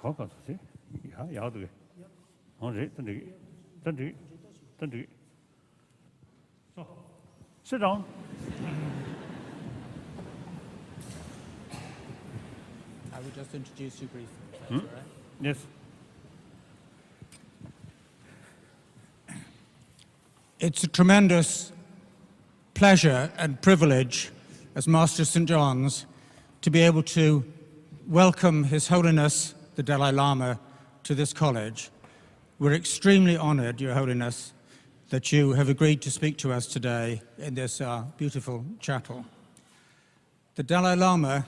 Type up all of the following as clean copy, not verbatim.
So, sit down. I will just introduce you briefly, if that's all right. Yes. It's a tremendous pleasure and privilege as Master of St. John's to be able to welcome His Holiness the Dalai Lama to this college. We're extremely honored, Your Holiness, that you have agreed to speak to us today in this beautiful chapel. The Dalai Lama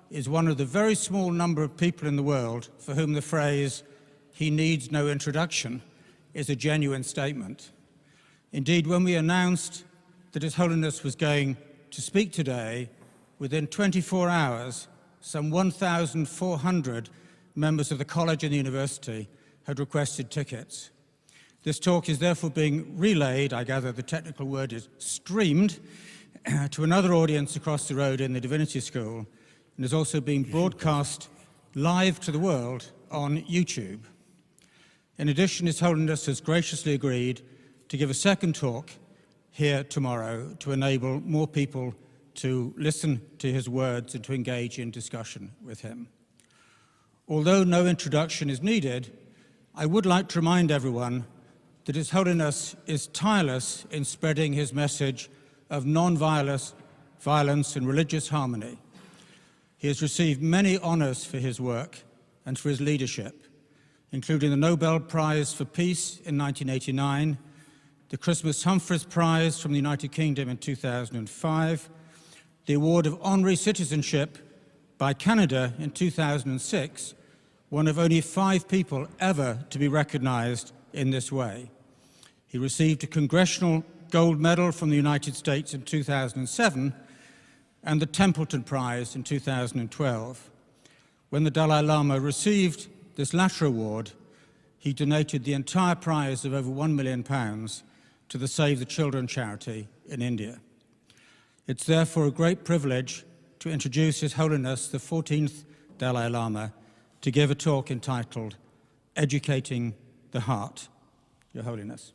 is one of the very small number of people in the world for whom the phrase, "he needs no introduction," is a genuine statement. Indeed, when we announced that His Holiness was going to speak today, within 24 hours, some 1,400 members of the college and the university had requested tickets. This talk is therefore being relayed, I gather the technical word is streamed, to another audience across the road in the Divinity School, and is also being broadcast live to the world on YouTube. In addition, His Holiness has graciously agreed to give a second talk here tomorrow to enable more people to listen to his words and to engage in discussion with him. Although no introduction is needed, I would like to remind everyone that His Holiness is tireless in spreading his message of non-violence, violence and religious harmony. He has received many honors for his work and for his leadership, including the Nobel Prize for Peace in 1989, the Christmas Humphreys Prize from the United Kingdom in 2005, the award of honorary citizenship by Canada in 2006, one of only 5 people ever to be recognized in this way. He received a Congressional Gold Medal from the United States in 2007 and the Templeton Prize in 2012. When the Dalai Lama received this latter award, he donated the entire prize of over £1 million to the Save the Children charity in India. It's therefore a great privilege to introduce His Holiness the 14th Dalai Lama to give a talk entitled Educating the Heart. Your Holiness.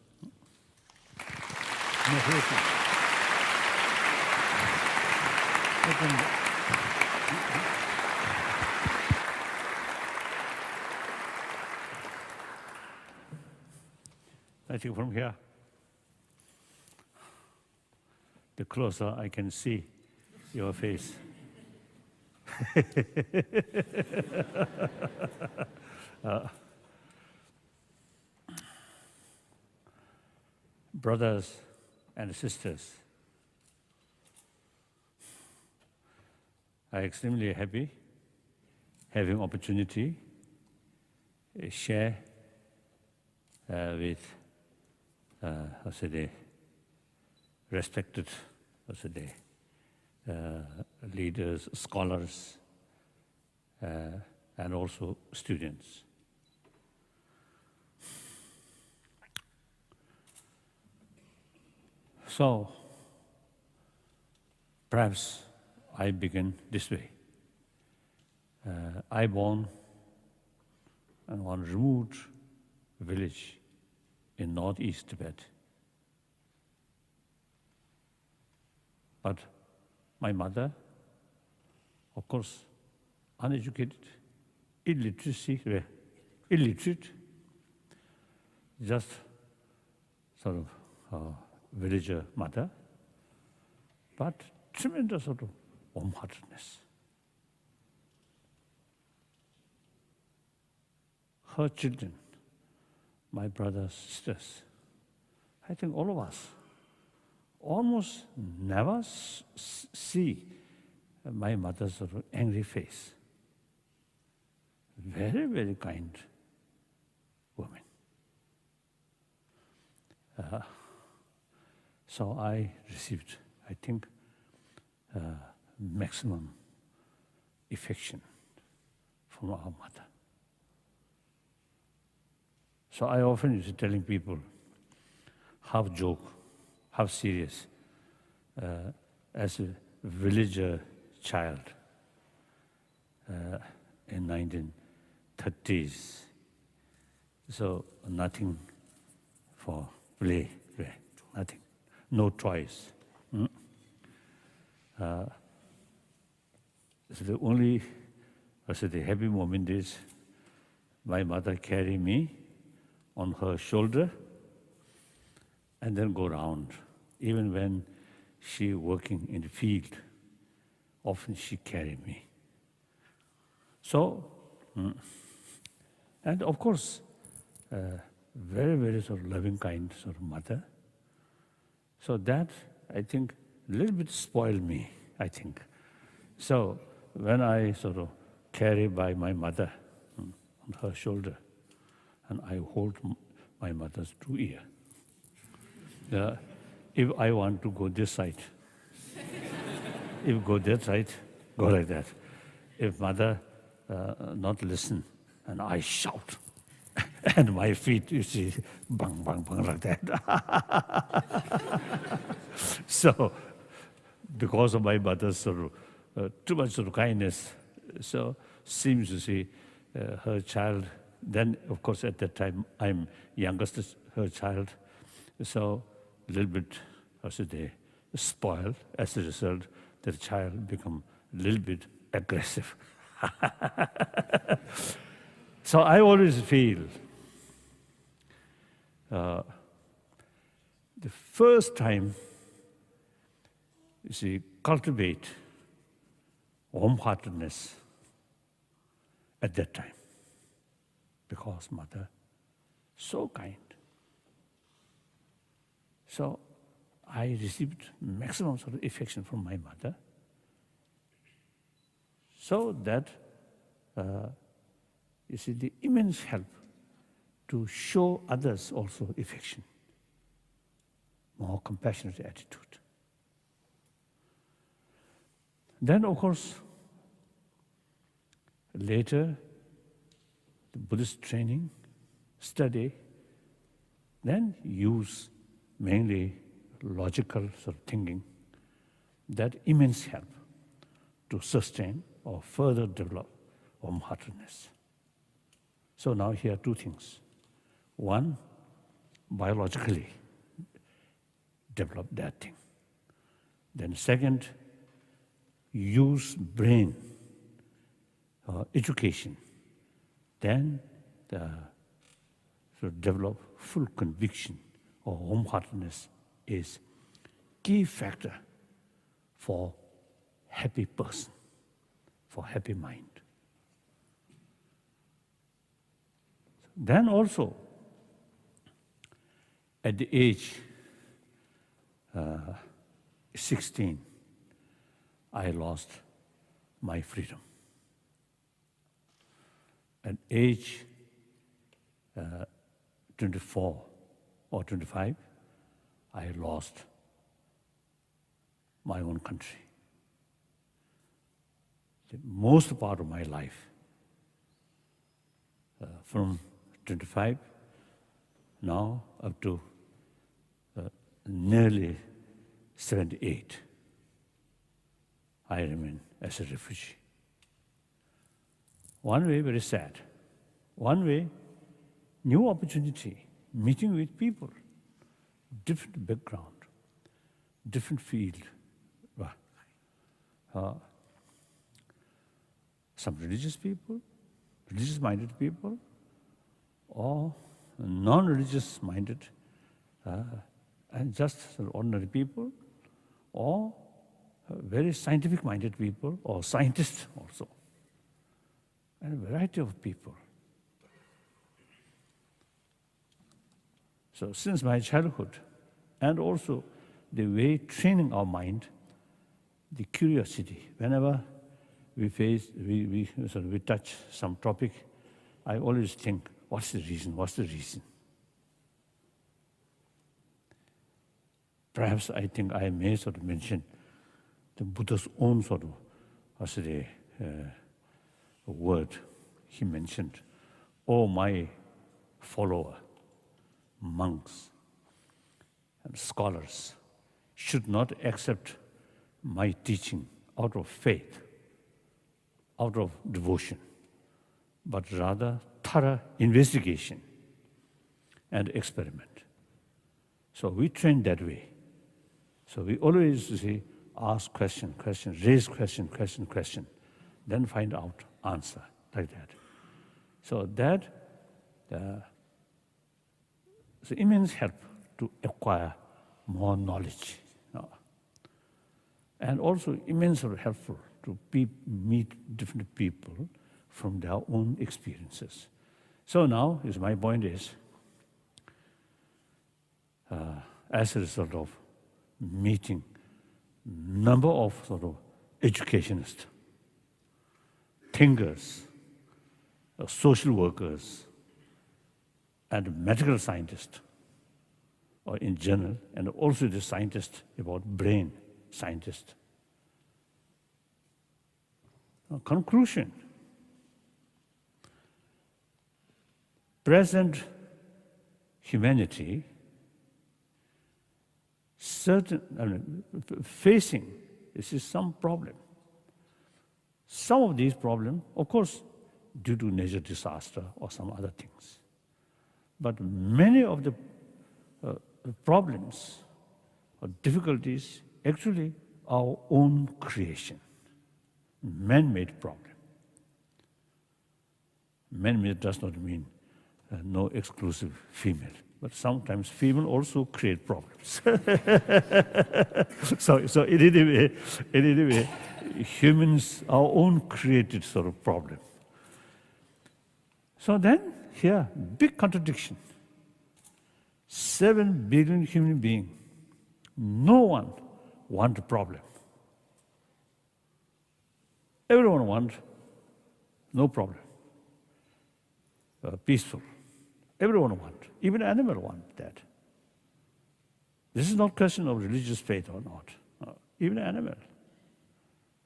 I think from here, the closer I can see your face. Brothers and sisters, I'm extremely happy having opportunity to share with respected leaders, scholars, and also students. So, perhaps I begin this way. I born in one remote village in northeast Tibet. But my mother, of course, uneducated, illiterate, just sort of villager mother, but tremendous sort of warm-heartedness. Her children, my brothers, sisters, I think all of us almost never see my mother's sort of angry face. Very, very kind woman. So I received, I think, maximum affection from our mother. So I often used to telling people, half joke, half serious, as a villager child in 30s. So nothing for play, nothing, no choice. So the only the happy moment is my mother carry me on her shoulder and then go around. Even when she working in the field, often she carry me. So, and of course, very, very sort of loving, kind sort of mother. So that, I think, a little bit spoiled me, I think. So when I sort of carry by my mother on her shoulder, and I hold my mother's 2 ears. If I want to go this side, if go that side, go like that. If mother not listen, and I shout, and my feet, you see, bang, bang, bang, like that. So, because of my mother's sort of, too much sort of kindness, so seems to see her child. Then, of course, at that time, I'm youngest her child, so a little bit, how should they, spoiled. As a result, the child become a little bit aggressive. So I always feel the first time, you see, cultivate warm-heartedness at that time, because mother, so kind. So I received maximum sort of affection from my mother, so that you see the immense help to show others also affection, more compassionate attitude. Then, of course, later, the Buddhist training, study, then use mainly logical sort of thinking, that immense help to sustain or further develop warm-heartedness. So now here are 2 things. One, biologically develop that thing. Then second, use brain, education. Then so develop full conviction or warm-heartedness is key factor for happy person, for happy mind. Then also, at the age 16, I lost my freedom. At age 24 or 25, I lost my own country. The most part of my life, from 25 now up to nearly 78, I remain as a refugee. One way, very sad. One way, new opportunity, meeting with people, different background, different field. Some religious people, religious-minded people, or non-religious-minded, and just ordinary people, or very scientific-minded people, or scientists also, and a variety of people. So since my childhood, and also the way training our mind, the curiosity, whenever we touch some topic, I always think, what's the reason? What's the reason? Perhaps I think I may sort of mention the Buddha's own sort of word. He mentioned, "Oh, my follower, monks and scholars should not accept my teaching out of faith, out of devotion, but rather thorough investigation and experiment. So we train that way. So we always say, ask question, raise question, then find out answer, like that. So that is immense help to acquire more knowledge. And also immensely helpful to meet different people from their own experiences. So now, my point is, as a result of meeting number of sort of educationists, thinkers, social workers, and medical scientists, or in general, and also the scientists about brain scientists. Conclusion. Present humanity facing some problem. Some of these problems, of course, due to natural disaster or some other things. But many of the problems or difficulties actually our own creation, man-made problem. Man-made does not mean no exclusive female, but sometimes female also create problems. so in any way, humans, our own created sort of problem. So then, here, big contradiction. 7 billion human beings, no one wants a problem. Everyone wants no problem, peaceful. Everyone wants, even animal want that. This is not question of religious faith or not. Even animal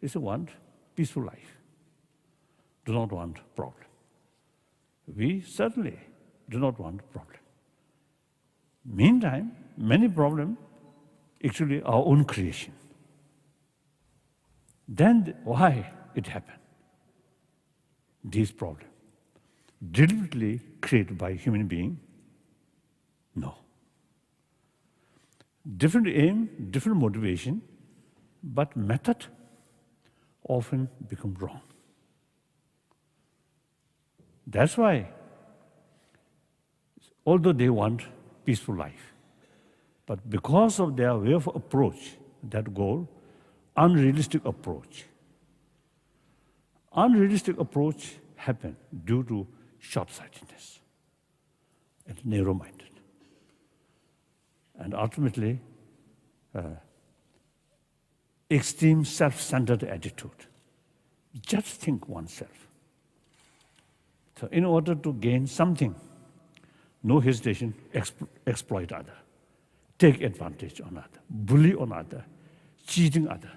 is want peaceful life, do not want problem. We certainly do not want problem. Meantime, many problems actually our own creation. Then why it happened? These problems deliberately created by human being? No. Different aim, different motivation, but method often become wrong. That's why, although they want peaceful life, but because of their way of approach, that goal, unrealistic approach. Unrealistic approach happen due to short-sightedness and narrow-minded. And ultimately, extreme self-centered attitude. Just think oneself. So in order to gain something, no hesitation, exploit other, take advantage on other, bully on other, cheating other.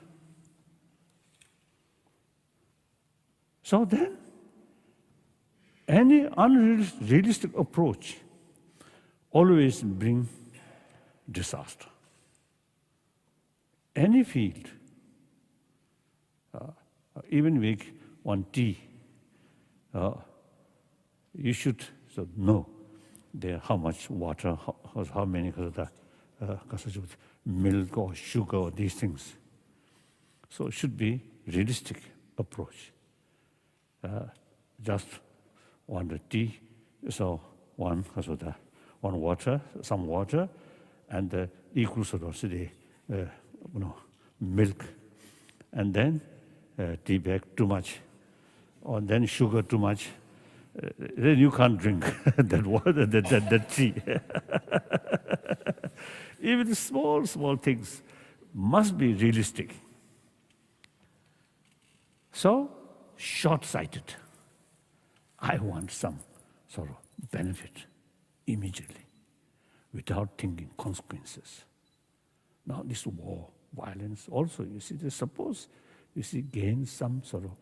So then, any unrealistic approach always brings disaster. Any field, even make one tea, you should know there how much water, how many milk or sugar or these things. So it should be realistic approach. Just one tea, so one water, some water, and equal sort of milk, and then tea bag too much, or then sugar too much. Then you can't drink that water, that tea. Even small things must be realistic. So, short-sighted. I want some sort of benefit immediately, without thinking consequences. Now this war, violence also, you see, suppose you see gain some sort of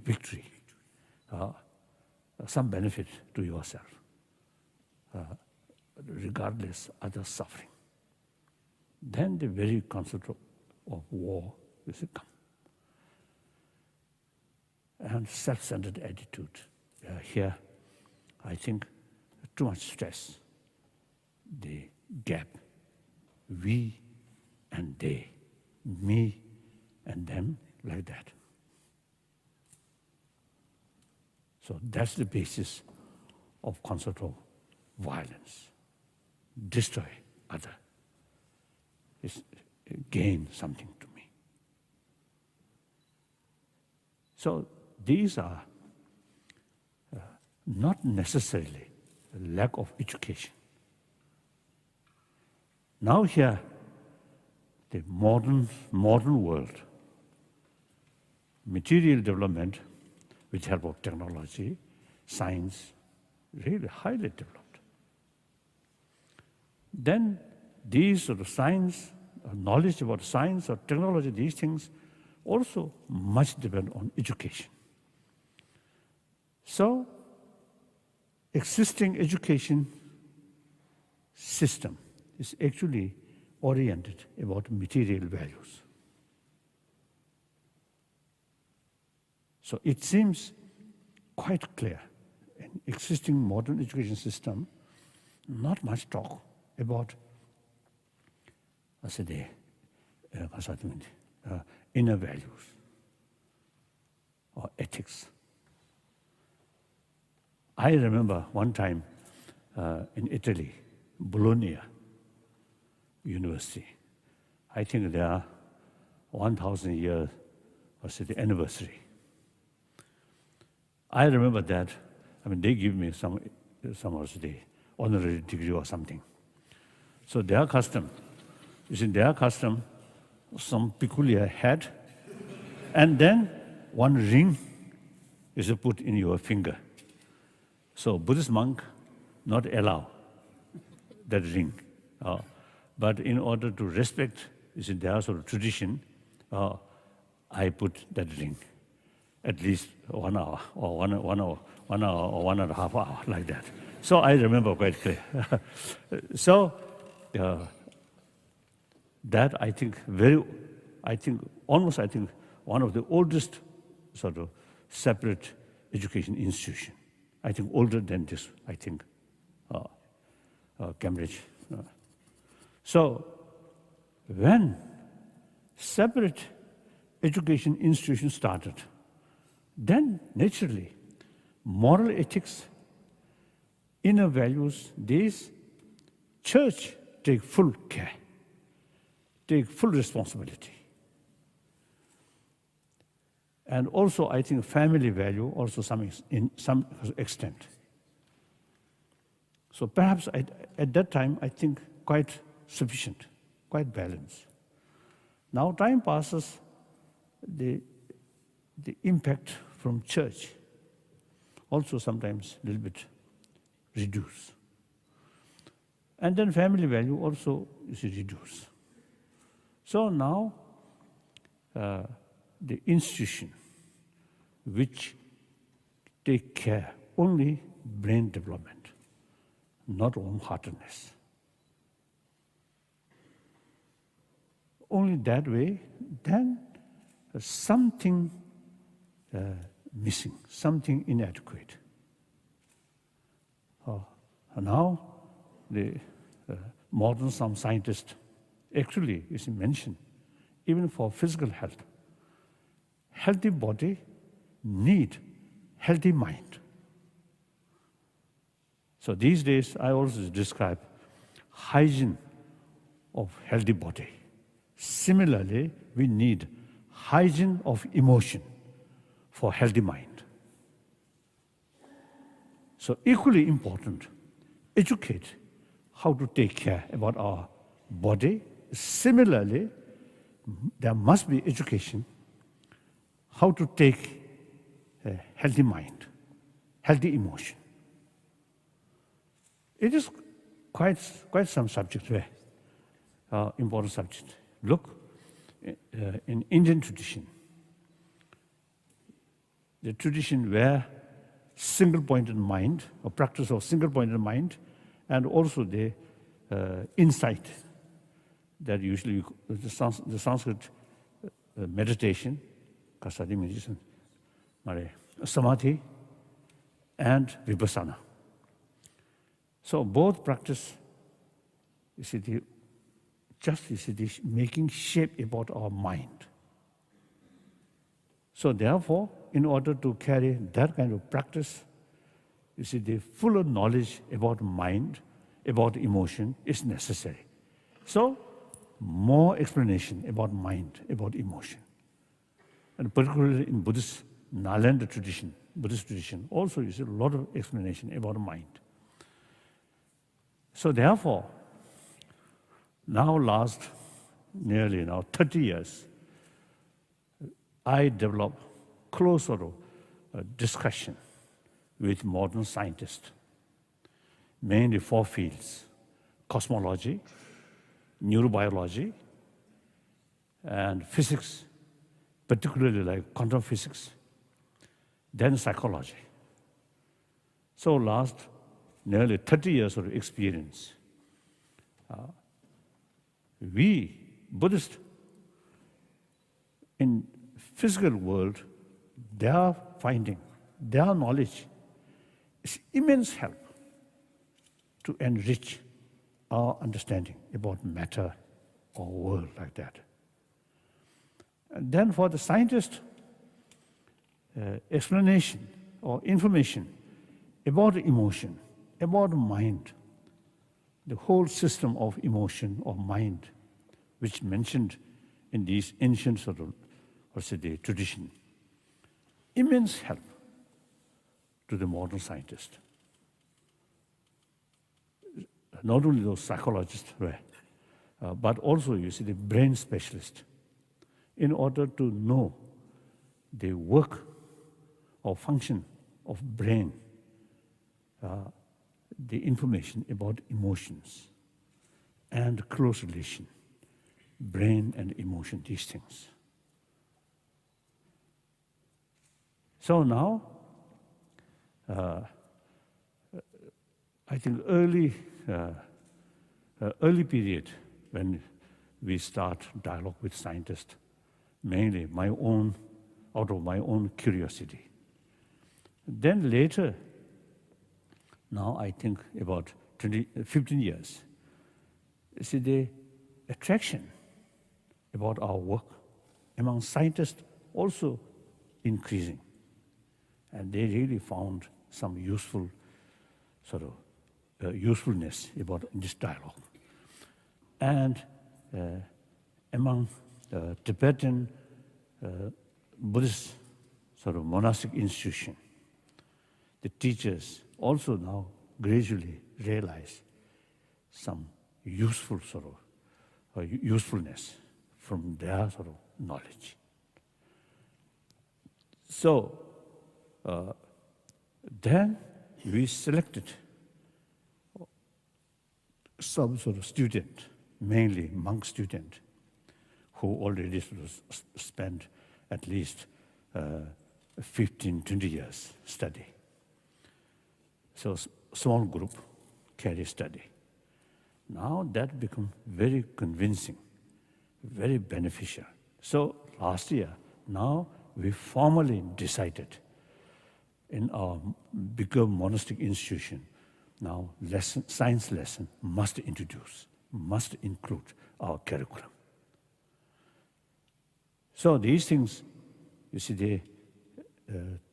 victory, some benefit to yourself, regardless others suffering. Then the very concept of war will come. and self-centered attitude. Here, I think, too much stress. The gap, we and they, me and them, like that. So that's the basis of concept of violence. Destroy other. It's gain something to me. So these are not necessarily a lack of education. Now here, the modern world, material development with help of technology, science, really highly developed. Then these sort of science, knowledge about science or technology, these things also much depend on education. So, existing education system is actually oriented about material values. So it seems quite clear, in existing modern education system, not much talk about, inner values or ethics. I remember one time in Italy, Bologna University. I think there are 1,000 years the anniversary. I remember that. I mean, they give me some the honorary degree or something. So their custom is in their custom some peculiar hat, and then one ring is put in your finger. So Buddhist monk not allow that ring. But in order to respect, is in their sort of tradition, I put that ring at least 1 hour or 1 hour or 1.5 hours, like that. So I remember quite clear. So that I think almost one of the oldest sort of separate education institution. I think older than this, I think, Cambridge. So when separate education institutions started, then naturally, moral ethics, inner values, these church take full care, take full responsibility. And also, I think family value also in some extent. So perhaps at that time, I think quite sufficient, quite balanced. Now time passes, the impact from church also sometimes a little bit reduced. And then family value also is reduced. So now the institution which take care only brain development, not warm-heartedness. Only that way, then something missing, something inadequate. Now, the modern some scientists actually is mentioned, even for physical health. Healthy body need healthy mind. So these days, I also describe hygiene of healthy body. Similarly, we need hygiene of emotion for healthy mind. So equally important, educate how to take care about our body. Similarly, there must be education how to take a healthy mind, healthy emotion. It is quite some subject there, important subject. Look, in Indian tradition, the tradition where single-pointed mind, or practice of single-pointed mind, and also the insight that usually the Sanskrit meditation, kasadi meditation, samadhi and vipassana. So both practice, making shape about our mind. So therefore, in order to carry that kind of practice, the fuller knowledge about mind, about emotion is necessary. So more explanation about mind, about emotion. And particularly in Buddhist Nalanda tradition, Buddhist tradition, also you see a lot of explanation about mind. So therefore, last nearly 30 years, I developed close sort of discussion with modern scientists, mainly 4 fields: cosmology, neurobiology, and physics, particularly like quantum physics, then psychology. So last nearly 30 years of experience, we Buddhists in physical world, their finding, their knowledge is immense help to enrich our understanding about matter or world like that. And then for the scientist, explanation or information about emotion, about mind, the whole system of emotion or mind, which mentioned in these ancient sort of, the tradition, immense help to the modern scientist. Not only those psychologists, but also the brain specialists, in order to know the work or function of brain, the information about emotions and close relation, brain and emotion, these things. So now, I think early period when we start dialogue with scientists, mainly out of my own curiosity. Then later, now I think about 15 years, the attraction about our work among scientists also increasing. And they really found some useful usefulness about this dialogue. And among Tibetan Buddhist monastic institution, the teachers also now gradually realize some usefulness from their knowledge. So then we selected some student, mainly monk student, who already spent at least 15, 20 years study. So small group carry study. Now that become very convincing, very beneficial. So last year, now we formally decided in our bigger monastic institution, now science lesson must include our curriculum. So these things, they,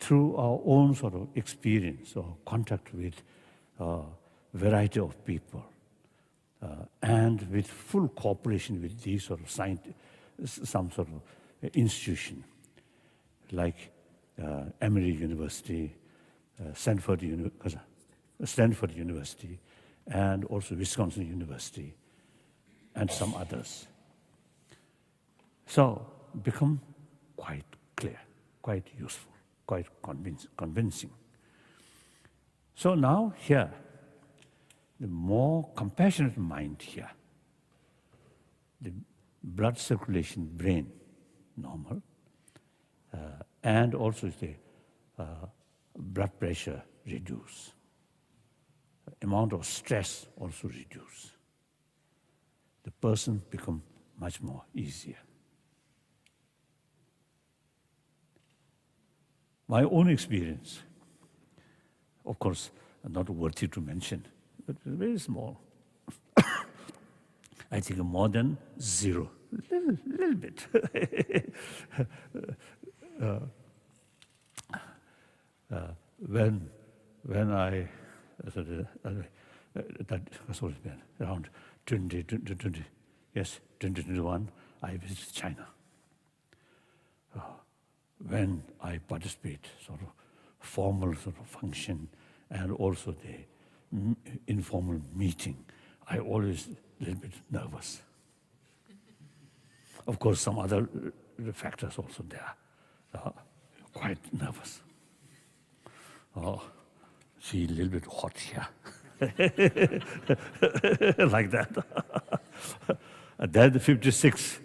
through our own experience or contact with a variety of people, and with full cooperation with these some institution, like Emory University, Stanford University, and also Wisconsin University, and some others. So become quite clear, quite useful, quite convincing. So now here, the more compassionate mind here, the blood circulation, brain, normal, and also the blood pressure reduce. Amount of stress also reduce. The person become much more easier. my own experience, of course, not worthy to mention, but very small. I think more than zero, little bit. When I, that was around 2021, I visited China. When I participate, sort of formal sort of function, and also the informal meeting, I always a little bit nervous. Of course, some other factors also there. Quite nervous. See, a little bit hot here. Like that. Then 56,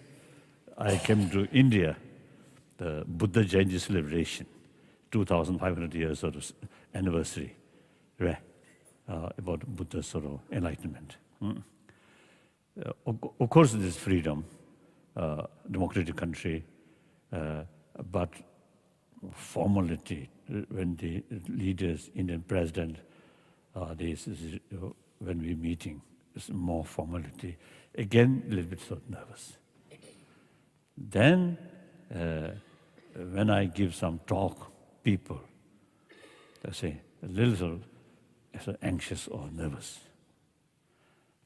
I came to India, the Buddha Jayanti celebration, 2,500 years sort of anniversary, right? About Buddha's sort of enlightenment. Of course, there's freedom, democratic country, but formality, when the leaders, Indian president, when we're meeting, it's more formality. Again, a little bit sort of nervous. Then, when I give some talk, people, they say a little anxious or nervous.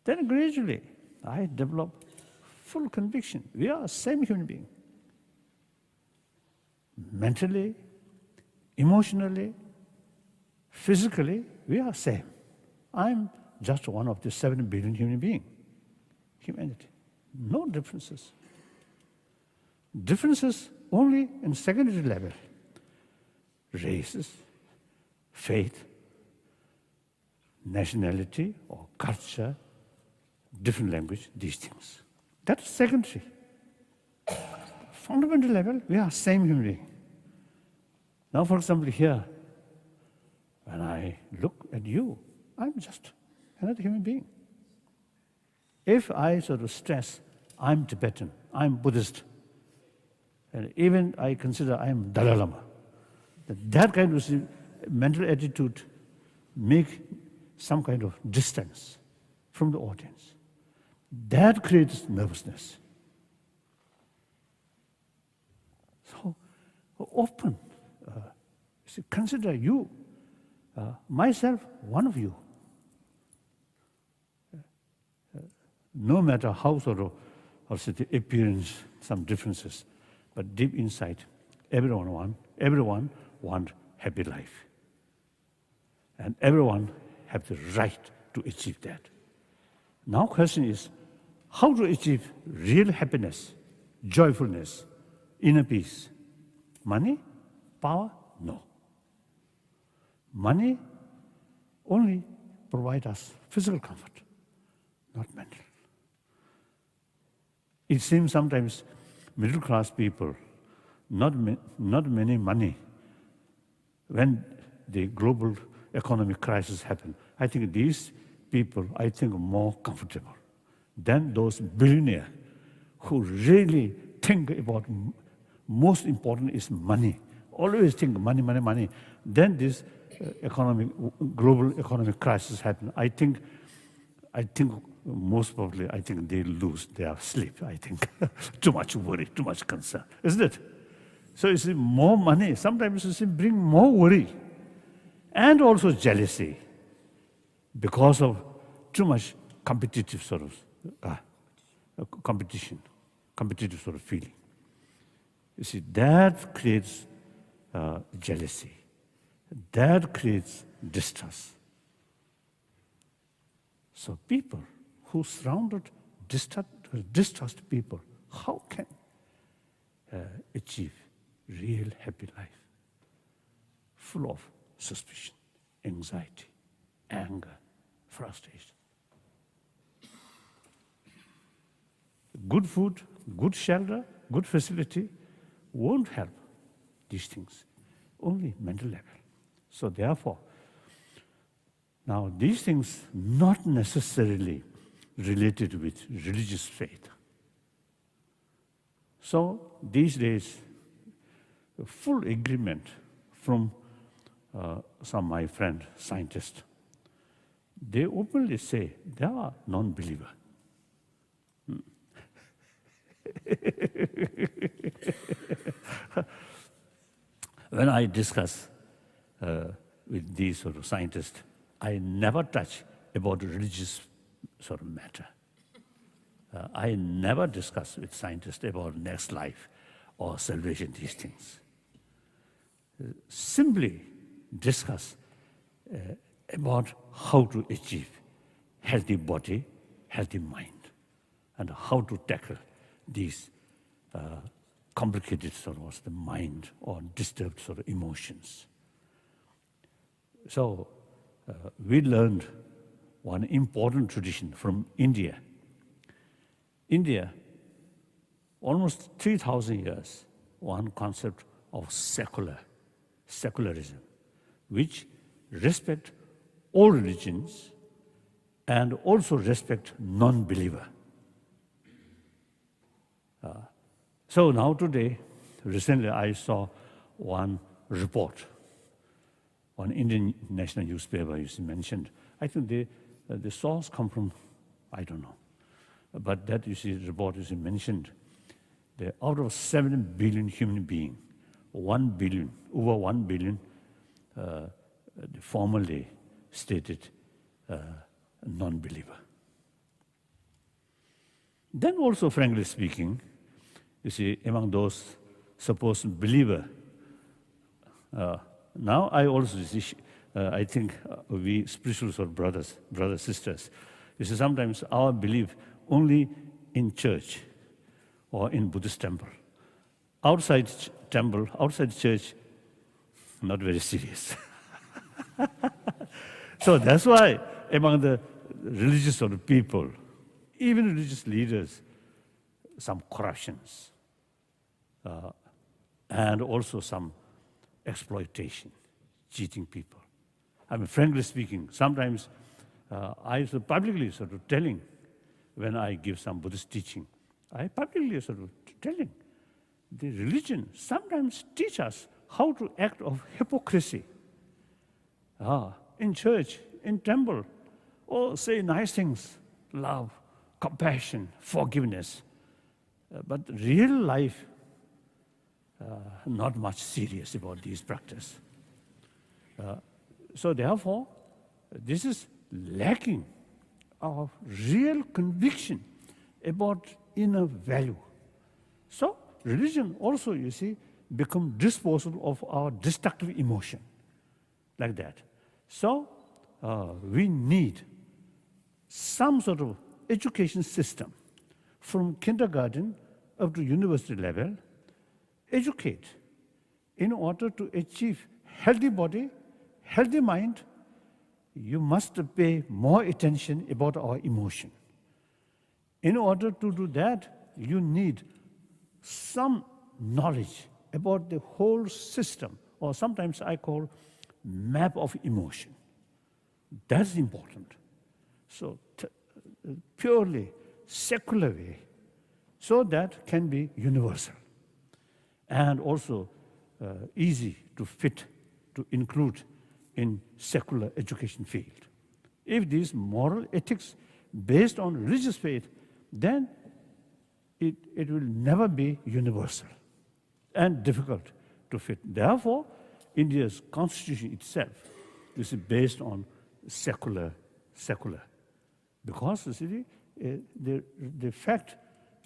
Then gradually, I develop full conviction. We are the same human being. Mentally, emotionally, physically, we are same. I'm just one of the 7 billion human beings. Humanity. No differences. Differences only in secondary level. Races, faith, nationality or culture, different language, these things. That's secondary. Fundamental level, we are same human being. Now, for example, here, when I look at you, I'm just another human being. If I sort of stress, I'm Tibetan, I'm Buddhist, and even I consider I'm Dalai Lama, that kind of mental attitude make some kind of distance from the audience. That creates nervousness. So open. Consider you, myself, one of you. No matter how sort of the appearance, some differences, but deep inside, everyone want happy life. And everyone have the right to achieve that. Now question is, how to achieve real happiness, joyfulness, inner peace? Money? Power? No. Money only provide us physical comfort, not mental. It seems sometimes middle class people, not many money, when the global economic crisis happened, I think these people, are more comfortable than those billionaires who really think about most important is money. Always think money, money, money. Then this global economic crisis happened. I think most probably, they lose their sleep, Too much worry, too much concern, isn't it? So you see, more money, sometimes you see, bring more worry. And also jealousy, because of too much competitive sort of competitive sort of feeling. You see, that creates jealousy. That creates distrust. So people who surrounded distrust people, how can achieve real happy life? Full of suspicion, anxiety, anger, frustration. Good food, good shelter, good facility won't help these things, only mental level. So therefore, now these things not necessarily related with religious faith. So these days, full agreement, from some of my friend scientists. They openly say they are non-believer. When I discuss with these sort of scientists, I never touch about religious sort of matter. I never discuss with scientists about next life or salvation, these things. Simply discuss about how to achieve healthy body, healthy mind, and how to tackle these complicated sort of the mind or disturbed sort of emotions. So we learned one important tradition from India. India, almost 3,000 years, one concept of secularism, which respect all religions and also respect non-believer. So now today, recently I saw one report, one Indian national newspaper is mentioned. I think the source come from, I don't know. But that, you see, report is mentioned. That out of 7 billion human beings, 1 billion, over 1 billion, formally stated non-believer. Then also, frankly speaking, you see, among those supposed believer, now I also see, I think we spiritual sort of brothers, sisters, you see, sometimes our belief only in church or in Buddhist temple. Outside temple, outside church, not very serious. So that's why among the religious sort of people, even religious leaders, some corruptions, and also some exploitation, cheating people. I mean, frankly speaking, sometimes I publicly sort of telling, when I give some Buddhist teaching, I publicly sort of telling, the religion sometimes teach us how to act of hypocrisy. In church, in temple, or say nice things, love, compassion, forgiveness. But real life, not much serious about these practice. So therefore, this is lacking of real conviction about inner value. So religion also, you see, become disposal of our destructive emotion, like that. So we need some sort of education system from kindergarten up to university level, educate in order to achieve healthy body, healthy mind. You must pay more attention about our emotion. In order to do that, you need some knowledge about the whole system, or sometimes I call map of emotion. That's important. So purely secular way, so that can be universal and also easy to fit, to include in secular education field. If these moral ethics based on religious faith, then it will never be universal and difficult to fit. Therefore, India's constitution itself is based on secular. Because, you see, the fact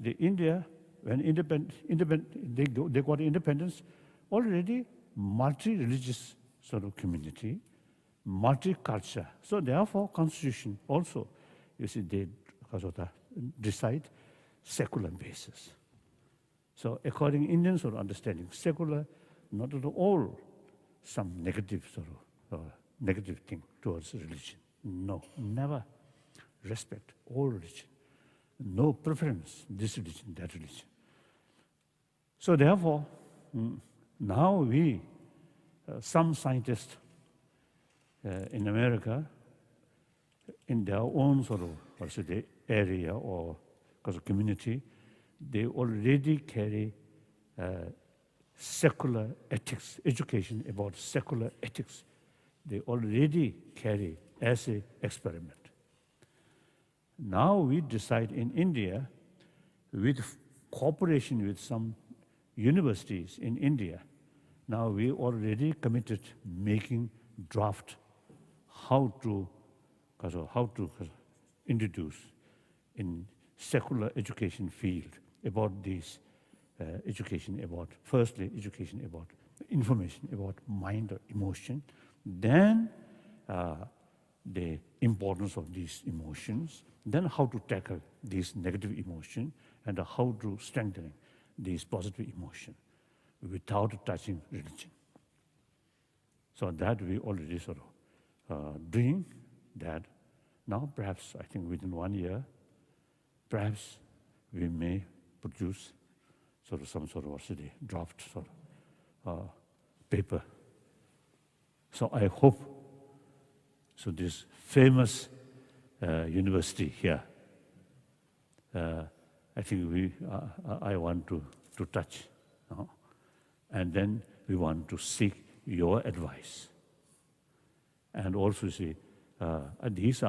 that India, when they got independence, already multi-religious sort of community, multi-culture. So therefore, constitution also, you see, they decide secular basis. So according to Indian sort of understanding, secular, not at all some negative sort of negative thing towards religion. No, never. Respect all religion. No preference, this religion, that religion. So therefore, now we, some scientists in America, in their own sort of area or community, they already carry secular ethics, education about secular ethics. They already carry as an experiment. Now we decide in India, with cooperation with some universities in India, now we already committed making draft how to introduce in secular education field about this education about, firstly, education about information about mind or emotion, then the importance of these emotions, then how to tackle these negative emotion, and how to strengthen these positive emotion without touching religion. So that we already sort of doing that. Now perhaps, I think within 1 year, perhaps we may produce sort of some sort of draft sort of paper. So I hope, so this famous university here, I think I want to touch, and then we want to seek your advice. And also see, these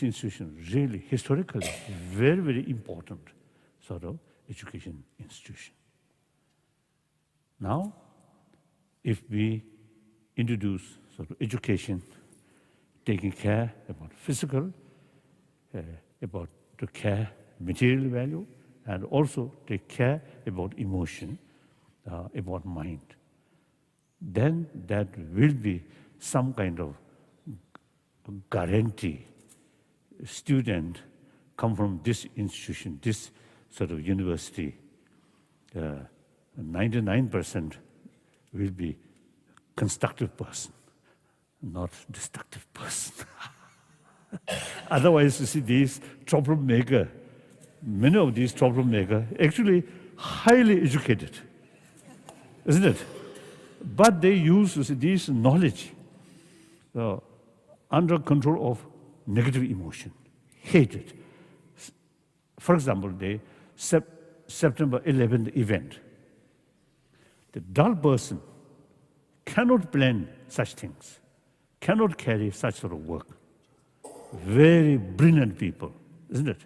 institutions really historically very, very important sort of education institution. Now, if we introduce sort of education, taking care about physical, about the care material value, and also take care about emotion, about mind, then that will be some kind of guarantee. Student come from this institution, this sort of university, 99% will be constructive person, not destructive person. Otherwise, you see, these troublemaker, many of these troublemaker actually highly educated, isn't it? But they use, you see, this knowledge under control of negative emotion, hatred. For example, the September 11th event. The dull person cannot plan such things, cannot carry such sort of work. Very brilliant people, isn't it?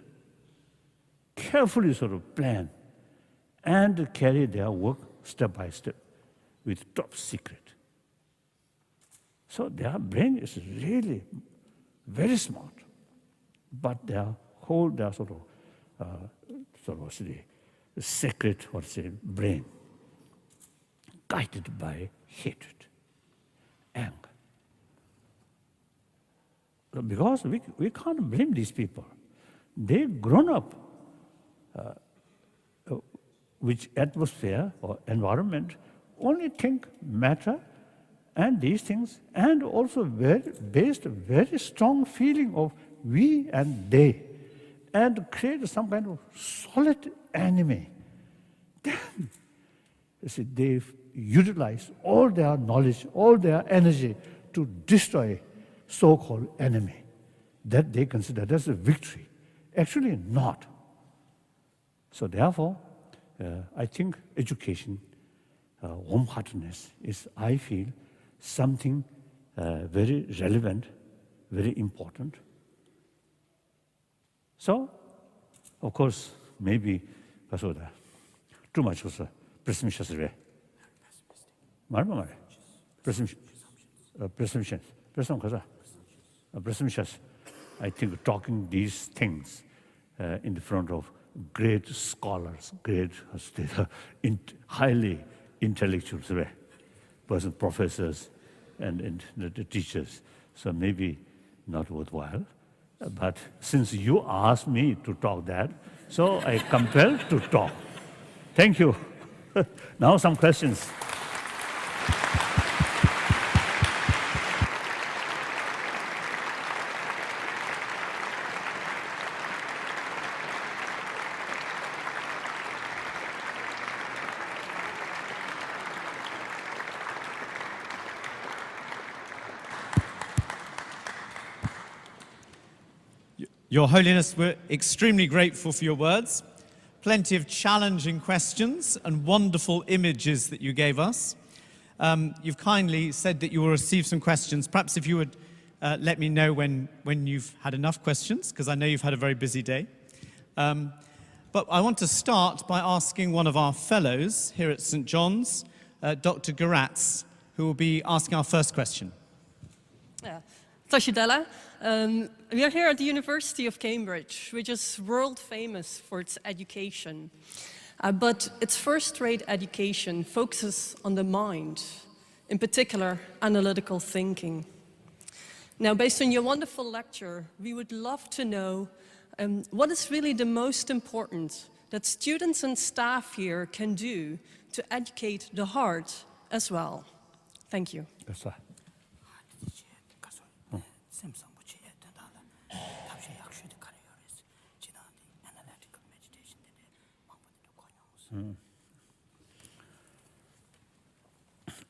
Carefully sort of plan and carry their work step by step with top secret. So their brain is really very smart, but their whole, their sort of secret, brain, guided by hatred, anger. Because we can't blame these people. They've grown up which atmosphere or environment only think matter and these things, and also based very strong feeling of we and they, and create some kind of solid enemy. Then, you see, they utilize all their knowledge, all their energy to destroy so-called enemy that they consider as a victory. Actually not. So therefore, I think education, warm-heartedness is, I feel, something very relevant, very important. So, of course, maybe too much was presumptuous. Presumptuous. I think talking these things in the front of great scholars, great highly intellectual person, professors and the teachers. So maybe not worthwhile. But since you asked me to talk that, so I compelled to talk. Thank you. Now some questions. Your Holiness, we're extremely grateful for your words. plenty of challenging questions and wonderful images that you gave us. You've kindly said that you will receive some questions. Perhaps if you would let me know when you've had enough questions, because I know you've had a very busy day. But I want to start by asking one of our fellows here at St. John's, Dr. Garatz, who will be asking our first question. Yeah. Tashidala. We are here at the University of Cambridge, which is world famous for its education. But its first-rate education focuses on the mind, in particular, analytical thinking. Now, based on your wonderful lecture, we would love to know what is really the most important that students and staff here can do to educate the heart as well. Thank you. Yes, sir.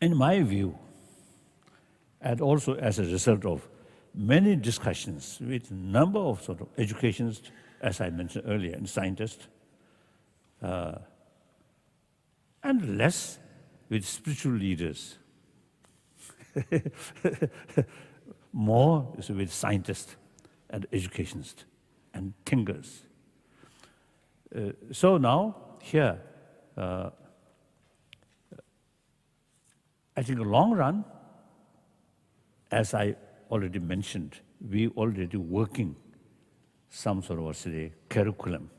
In my view, and also as a result of many discussions with a number of sort of educationists, as I mentioned earlier, and scientists, and less with spiritual leaders, more is with scientists and educationists and thinkers. So now, here, I think in the long run, as I already mentioned, we already working some sort of say, curriculum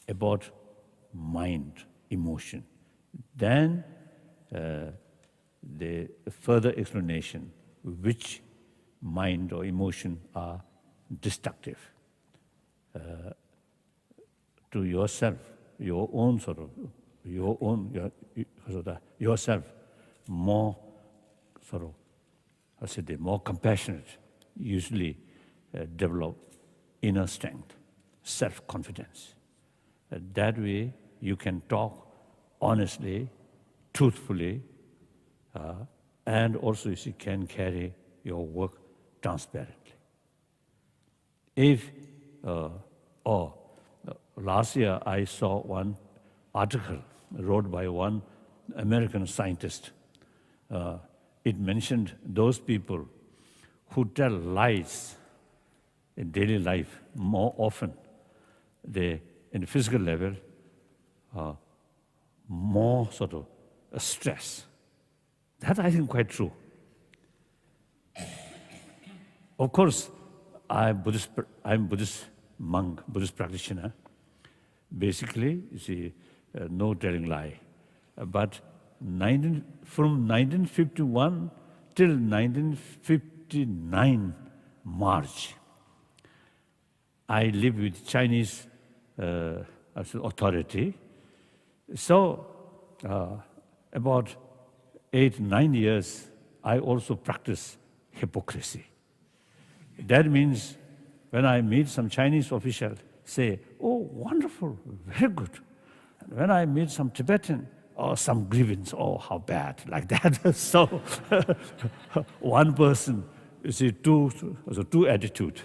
about mind, emotion. Then the further explanation which mind or emotion are destructive to yourself, your own sort of, yourself, more sort of, I said, more compassionate, usually develop inner strength, self-confidence. That way you can talk honestly, truthfully, and also you can carry your work transparently. If, last year I saw one article wrote by one American scientist. It mentioned those people who tell lies in daily life more often, they, in the physical level, more sort of stress. That I think quite true. Of course, I'm Buddhist monk, Buddhist practitioner. Basically, you see, no telling lie. But from 1951 till 1959 March, I lived with Chinese authority. So about 8-9 years, I also practice hypocrisy. That means when I meet some Chinese official, say, oh, wonderful, very good. And when I meet some Tibetan, or some grievance, oh, how bad, like that. So one person, you see, two attitude.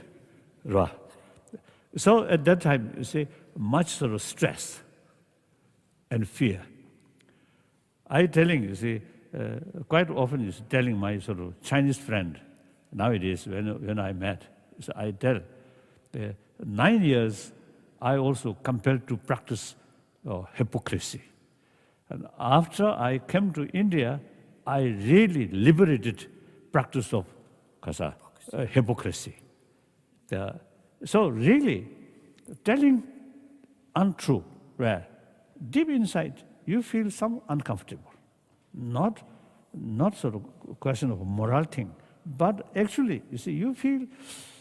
So at that time, you see, much sort of stress and fear. I telling, you see, quite often is telling my sort of Chinese friend, nowadays when I met, so I tell, 9 years I also compelled to practice hypocrisy. And after I came to India, I really liberated practice of hypocrisy. So really, telling untrue, where deep inside you feel some uncomfortable. Not sort of question of a moral thing, but actually, you see, you feel,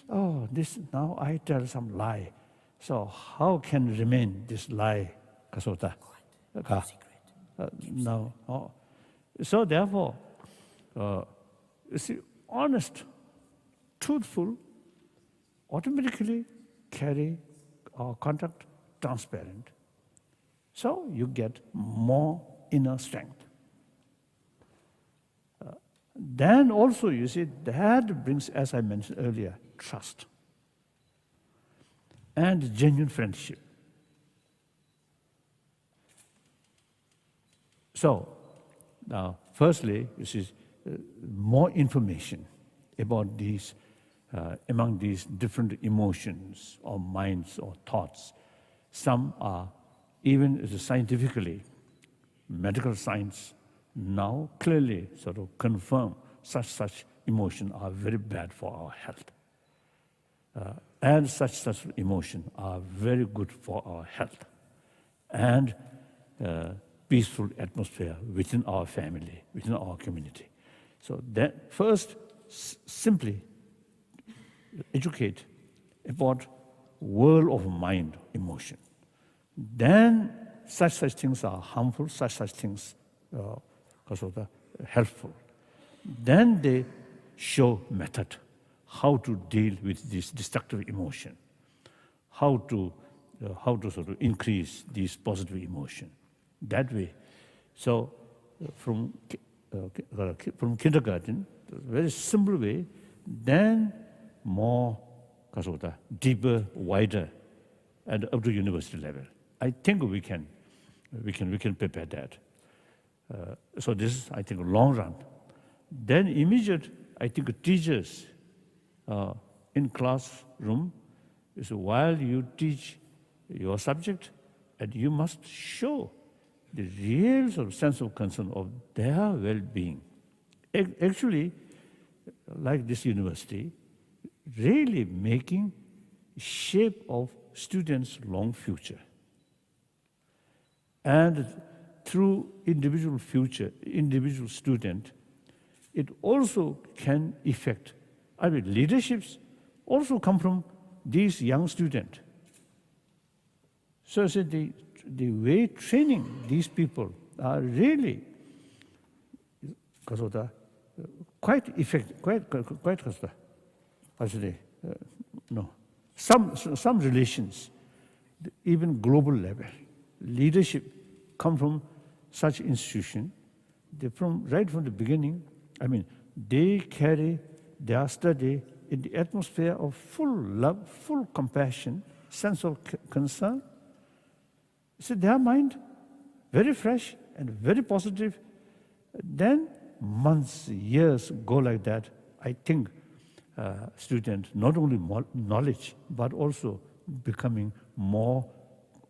oh, this now I tell some lie. So how can remain this lie? No. Oh. So therefore, you see, honest, truthful, automatically carry our conduct transparent. So you get more inner strength. Then also, you see, that brings, as I mentioned earlier, trust and genuine friendship. So, now, firstly, this is more information about these, among these different emotions or minds or thoughts. Some are, even scientifically, medical science now clearly sort of confirm such emotions are very bad for our health. And such emotions are very good for our health and peaceful atmosphere within our family, within our community. So that first, simply educate about world of mind, emotion. Then such things are harmful, such things are helpful. Then they show method, how to deal with this destructive emotion, how to sort of increase these positive emotion. That way, so from kindergarten, very simple way, then more deeper, wider, and up to university level. I think we can prepare that. So this is, I think, long run. Then immediate, I think, teachers in classroom is while you teach your subject, and you must show the real sort of sense of concern of their well-being. Actually, like this university, really making shape of students' long future. And through individual future, individual student, it also can affect, leaderships also come from these young students. So I said the way training these people are really quite effective, quite some relations, even global level, leadership come from such institution. They right from the beginning, they carry their study in the atmosphere of full love, full compassion, sense of concern. So their mind, very fresh and very positive. Then months, years go like that. I think students not only more knowledge, but also becoming more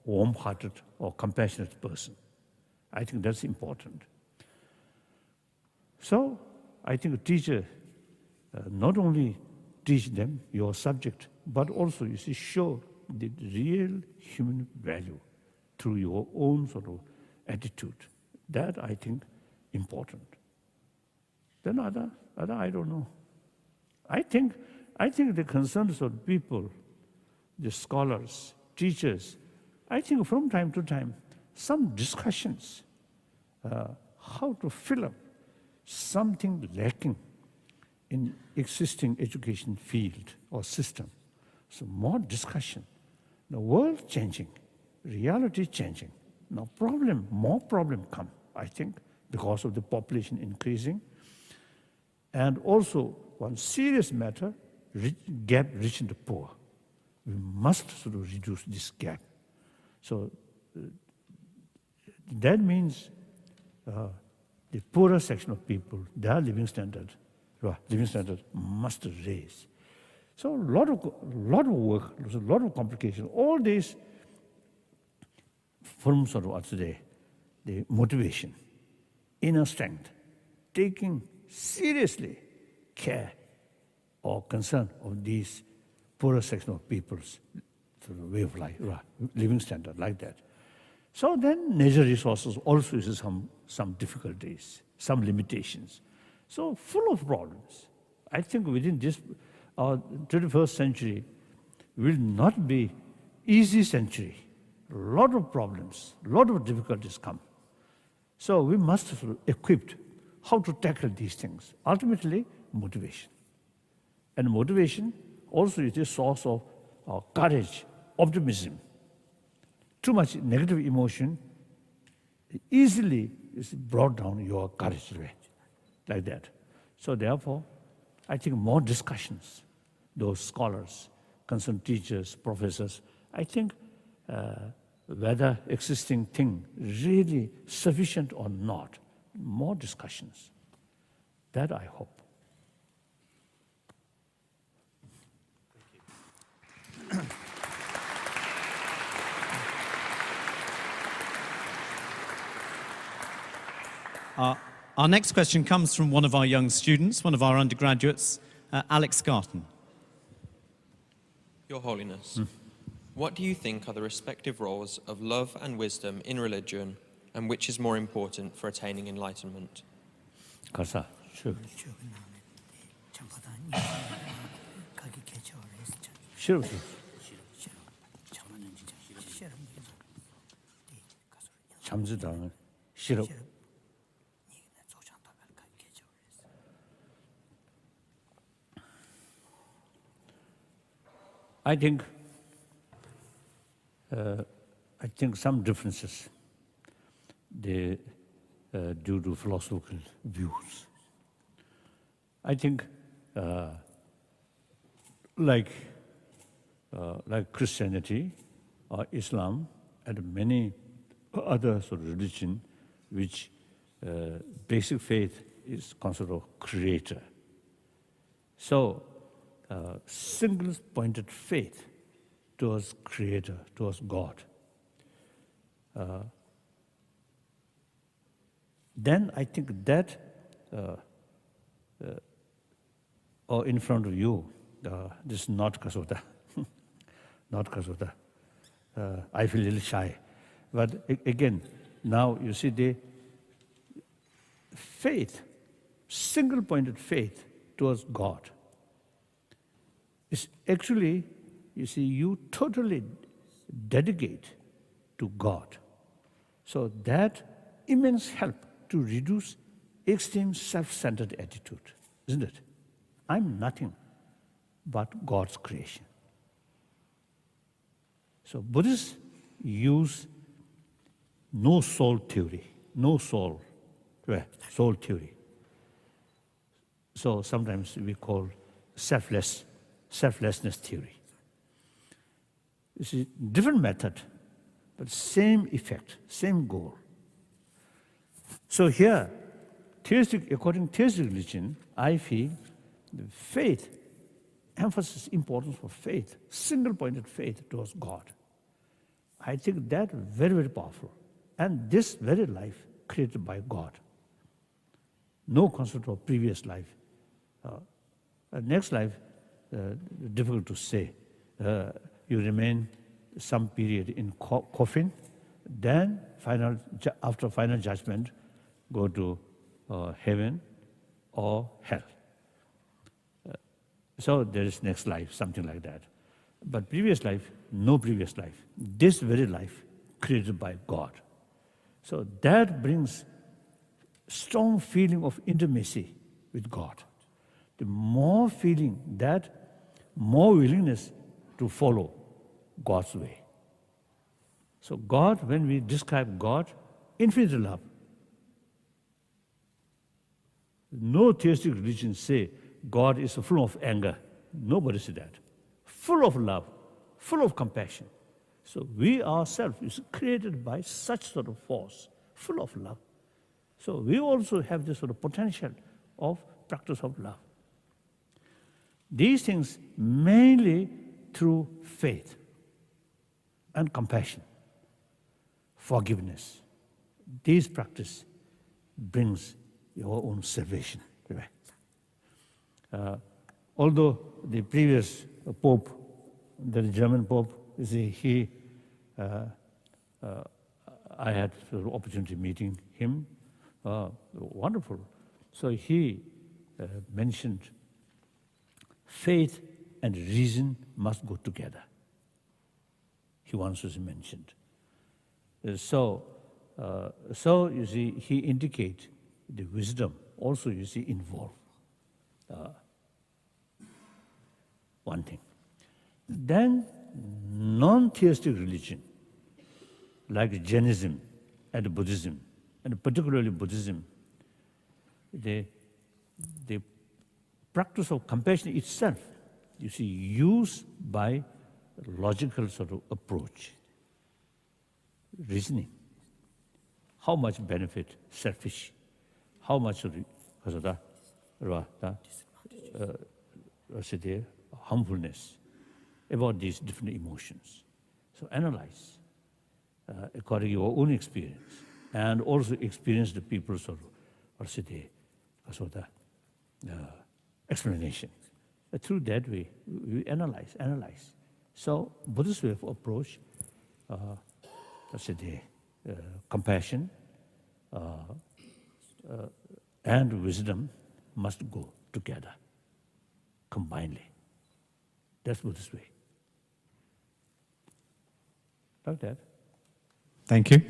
warm-hearted or compassionate person. I think that's important. So I think a teacher not only teach them your subject, but also show the real human value through your own sort of attitude. That I think important. Then other I don't know. I think the concerns of people, the scholars, teachers, I think from time to time, some discussions, how to fill up something lacking in existing education field or system. So more discussion. The world changing, reality changing. Now more problem come, I think, because of the population increasing. And also one serious matter, gap rich and poor. We must sort of reduce this gap. So that means the poorer section of people, their living standard must raise. So a lot of work, a lot of complications. All these forms of today, the motivation, inner strength, taking seriously care or concern of these poorer section of people's sort of way of life, living standard like that. So then natural resources also is some difficulties, some limitations. So full of problems. I think within this, our 21st century will not be easy century. A lot of problems, a lot of difficulties come. So we must sort of equipped how to tackle these things. Ultimately, motivation. And motivation also is a source of courage, optimism. Too much negative emotion easily is brought down your courage rate, like that. So therefore, I think more discussions, those scholars, concerned teachers, professors, I think whether existing thing really sufficient or not. More discussions. That I hope. Our next question comes from one of our young students, one of our undergraduates, Alex Garton. Your Holiness, what do you think are the respective roles of love and wisdom in religion, and which is more important for attaining enlightenment? 가사. Sure. Sure. 잠수당은 싫어. I think some differences due to philosophical views. I think like Christianity or Islam and many other sort of religion, which basic faith is considered creator. So single-pointed faith towards Creator, towards God. Then I think that, or in front of you, this is not Kasota, not Kasota. I feel a little shy. But again, now you see the faith, single-pointed faith towards God. It's actually, you see, you totally dedicate to God. So that immense help to reduce extreme self-centered attitude, isn't it? I'm nothing but God's creation. So Buddhists use no soul theory, no soul, soul theory. So sometimes we call selflessness theory. It's a different method, but same effect, same goal. So here, according to theistic religion, I feel the faith, emphasis importance for faith, single-pointed faith towards God. I think that very, very powerful. And this very life created by God. No concept of previous life. Next life, difficult to say. You remain some period in coffin, then after final judgment, go to heaven or hell. So there is next life, something like that. But previous life, no previous life. This very life created by God. So that brings strong feeling of intimacy with God. The more feeling that, more willingness to follow God's way. So God, when we describe God, infinite love. No theistic religion say God is full of anger. Nobody says that. Full of love, full of compassion. So we ourselves is created by such sort of force, full of love. So we also have this sort of potential of practice of love. These things mainly through faith and compassion, forgiveness. These practice brings your own salvation. Although the previous Pope, the German Pope, you see, I had the opportunity meeting him. Wonderful. So he mentioned faith and reason must go together. He once was mentioned. So you see, he indicates the wisdom also, you see, involved. One thing. Then non-theistic religion, like Jainism and Buddhism, and particularly Buddhism, the practice of compassion itself, you see, used by logical sort of approach. reasoning. How much benefit selfish, how much humbleness about these different emotions. So analyze according to your own experience, and also experience the people's explanation. Through that way, we analyze. So Buddhist way of approach, compassion and wisdom must go together, combinedly. That's Buddhist way. Like that. Thank you.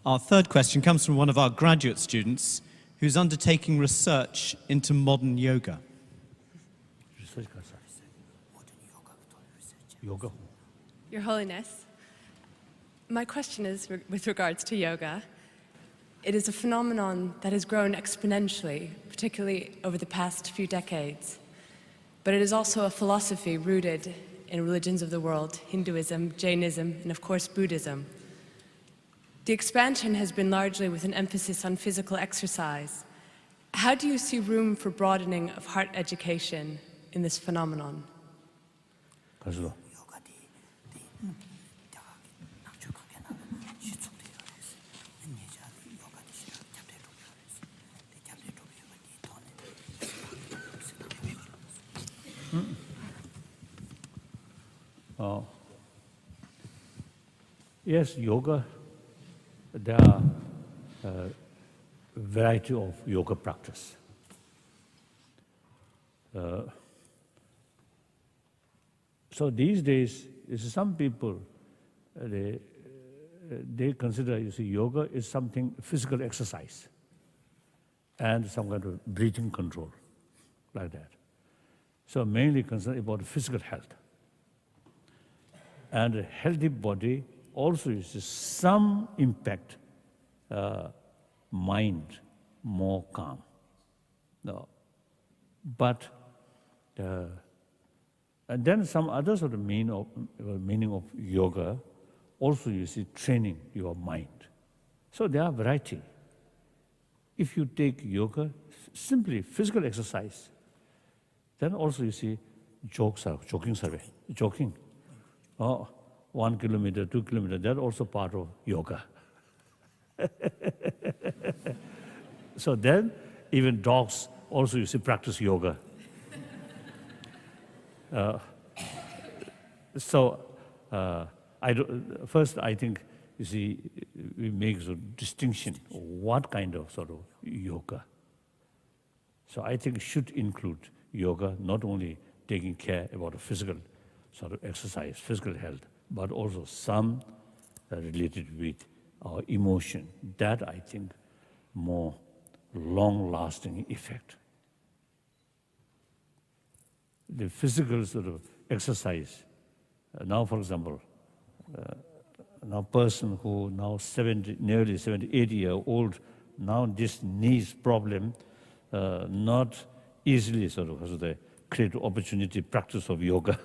Our third question comes from one of our graduate students who's undertaking research into modern yoga. Yoga. Your Holiness, my question is with regards to yoga. It is a phenomenon that has grown exponentially, particularly over the past few decades. But it is also a philosophy rooted in religions of the world, Hinduism, Jainism, and of course Buddhism. The expansion has been largely with an emphasis on physical exercise. How do you see room for broadening of heart education in this phenomenon? Yes, yoga, there are a variety of yoga practice. So these days, some people, they consider, yoga is something physical exercise and some kind of breathing control, like that. So mainly concerned about physical health. And a healthy body also is some impact, mind more calm. No. But and then some other sort of meaning of yoga, also training your mind. So there are variety. If you take yoga, simply physical exercise, then also jogging. Oh, 1 kilometer, 2 kilometers, that's also part of yoga. So then, even dogs also practice yoga. First, I think, we make a distinction, what kind of sort of yoga. So I think it should include yoga, not only taking care about the physical sort of exercise, physical health, but also some related with our emotion. That, I think, more long-lasting effect. The physical sort of exercise, now, for example, now person who now nearly 78 years old, now this knees problem, not easily sort of create opportunity practice of yoga.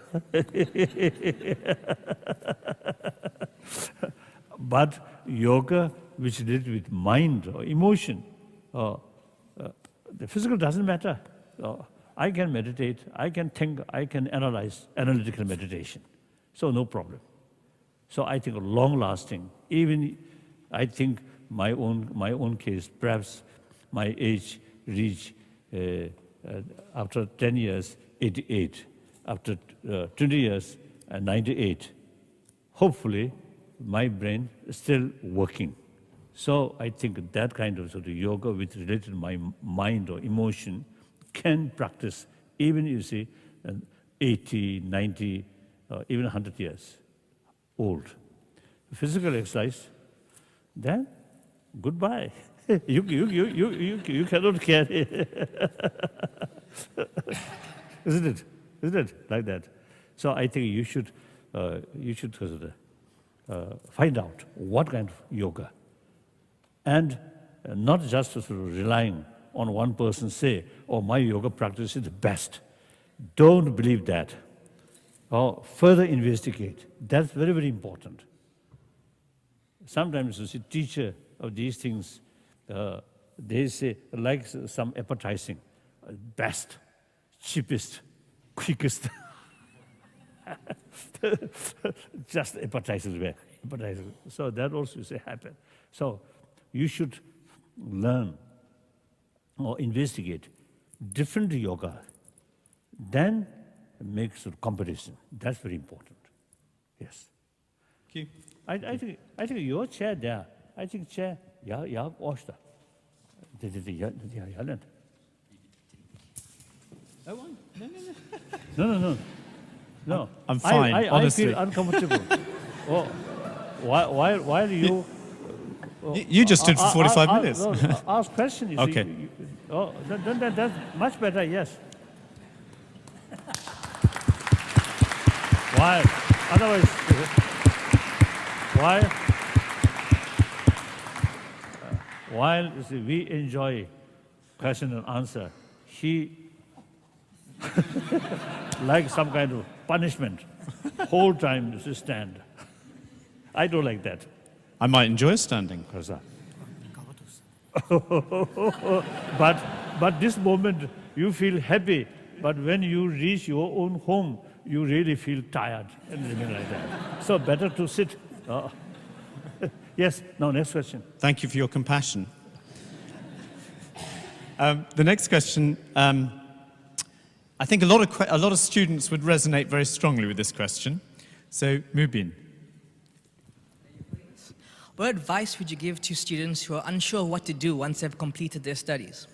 But yoga which related with mind or emotion, the physical doesn't matter. I can meditate, I can think, I can analyze, analytical meditation. So no problem. So I think long-lasting, even I think my own case, perhaps my age reach after 10 years, 88. After 20 years, 98. Hopefully, my brain is still working. So I think that kind of sort of yoga with related to my mind or emotion can practice even, 80, 90, even 100 years old. Physical exercise, then goodbye. You cannot carry. Isn't it? Isn't it like that? So I think you should find out what kind of yoga, and not just sort of relying on one person say, oh, my yoga practice is the best. Don't believe that. Or further investigate. That's very, very important. Sometimes as a teacher of these things, they say, like some advertising, best, cheapest, quickest. Just advertising. So that also is happen. So you should learn or investigate different yoga, then make sort of comparison. That's very important. Yes. Thank you. I think your chair there. I think chair. Yeah, Osta. No. I'm fine, honestly. I feel uncomfortable. Oh, why do you? You just stood for 45 minutes. Ask questions. Okay. Then that's much better. Yes. Why? Otherwise, while you see, we enjoy question and answer, he like some kind of punishment. Whole time to stand. I don't like that. I might enjoy standing. But this moment you feel happy. But when you reach your own home, you really feel tired and living like that. So better to sit. Yes. Now next question. Thank you for your compassion. The next question. I think a lot of students would resonate very strongly with this question. So, Mubin. What advice would you give to students who are unsure what to do once they've completed their studies?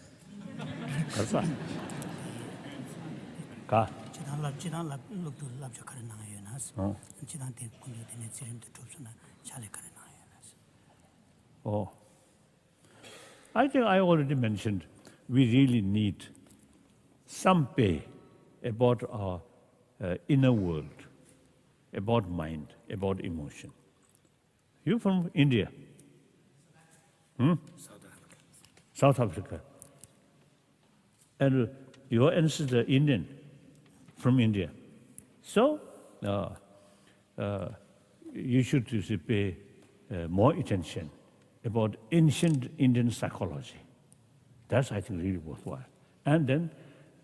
Oh, I think I already mentioned we really need some pay about our inner world, about mind, about emotion. You from India? South Africa. And your ancestor Indian, from India. So you should pay more attention about ancient Indian psychology. That's, I think, really worthwhile. And then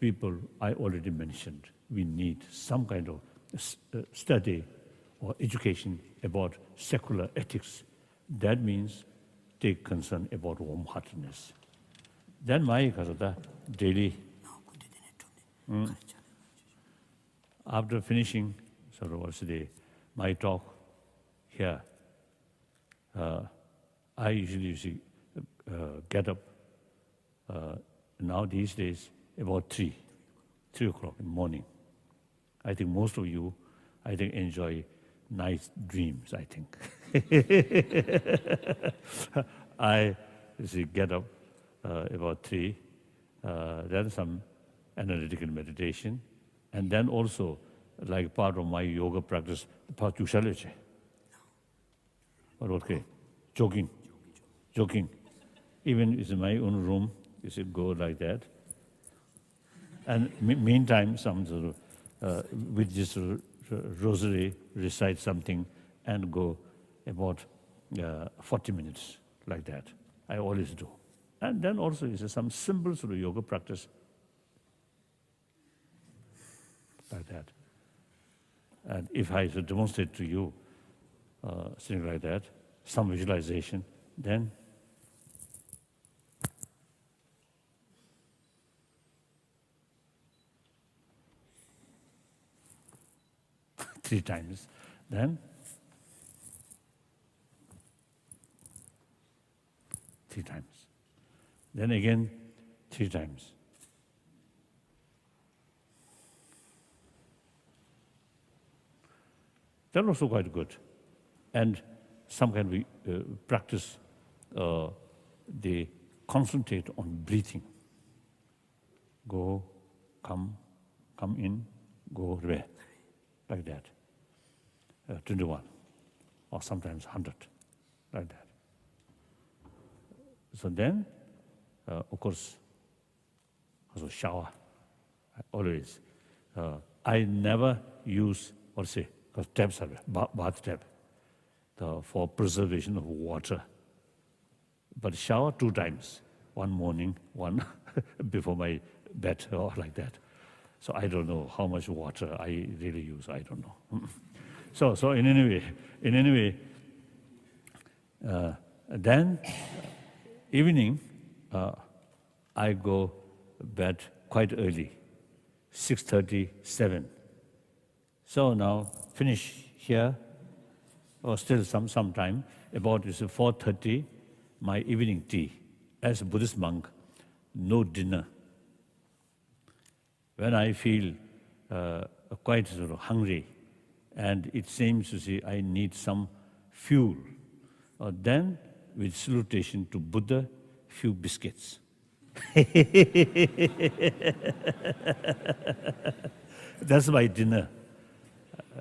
people, I already mentioned, we need some kind of study or education about secular ethics. That means take concern about warm-heartedness. Then my daily, after finishing my talk here, I usually get up now these days about 3 o'clock in the morning. I think most of you, enjoy nice dreams, I think. I get up about 3, then some analytical meditation, and then also, like part of my yoga practice, part Tushaleche. But okay, jogging. Even in my own room, you should go like that. And meantime, some sort of, with this rosary, recite something and go about 40 minutes like that. I always do. And then also is some simple sort of yoga practice like that. And if I should demonstrate to you something like that, some visualization, then three times, then 3 times, then again 3 times. That also quite good. And some can practice, they concentrate on breathing. Go, come in, go away, like that. 21, or sometimes 100, like that. So then, of course, also shower, always. I never use, taps, bath tap, for preservation of water. But shower 2 times, one morning, one before my bed, or like that. So I don't know how much water I really use, I don't know. So in any way, then evening, I go bed quite early, 6:30, 7. So now finish here, or still some time, about 4:30, my evening tea. As a Buddhist monk, no dinner. When I feel quite sort of hungry, and it seems to see I need some fuel, then with salutation to Buddha, few biscuits. That's my dinner.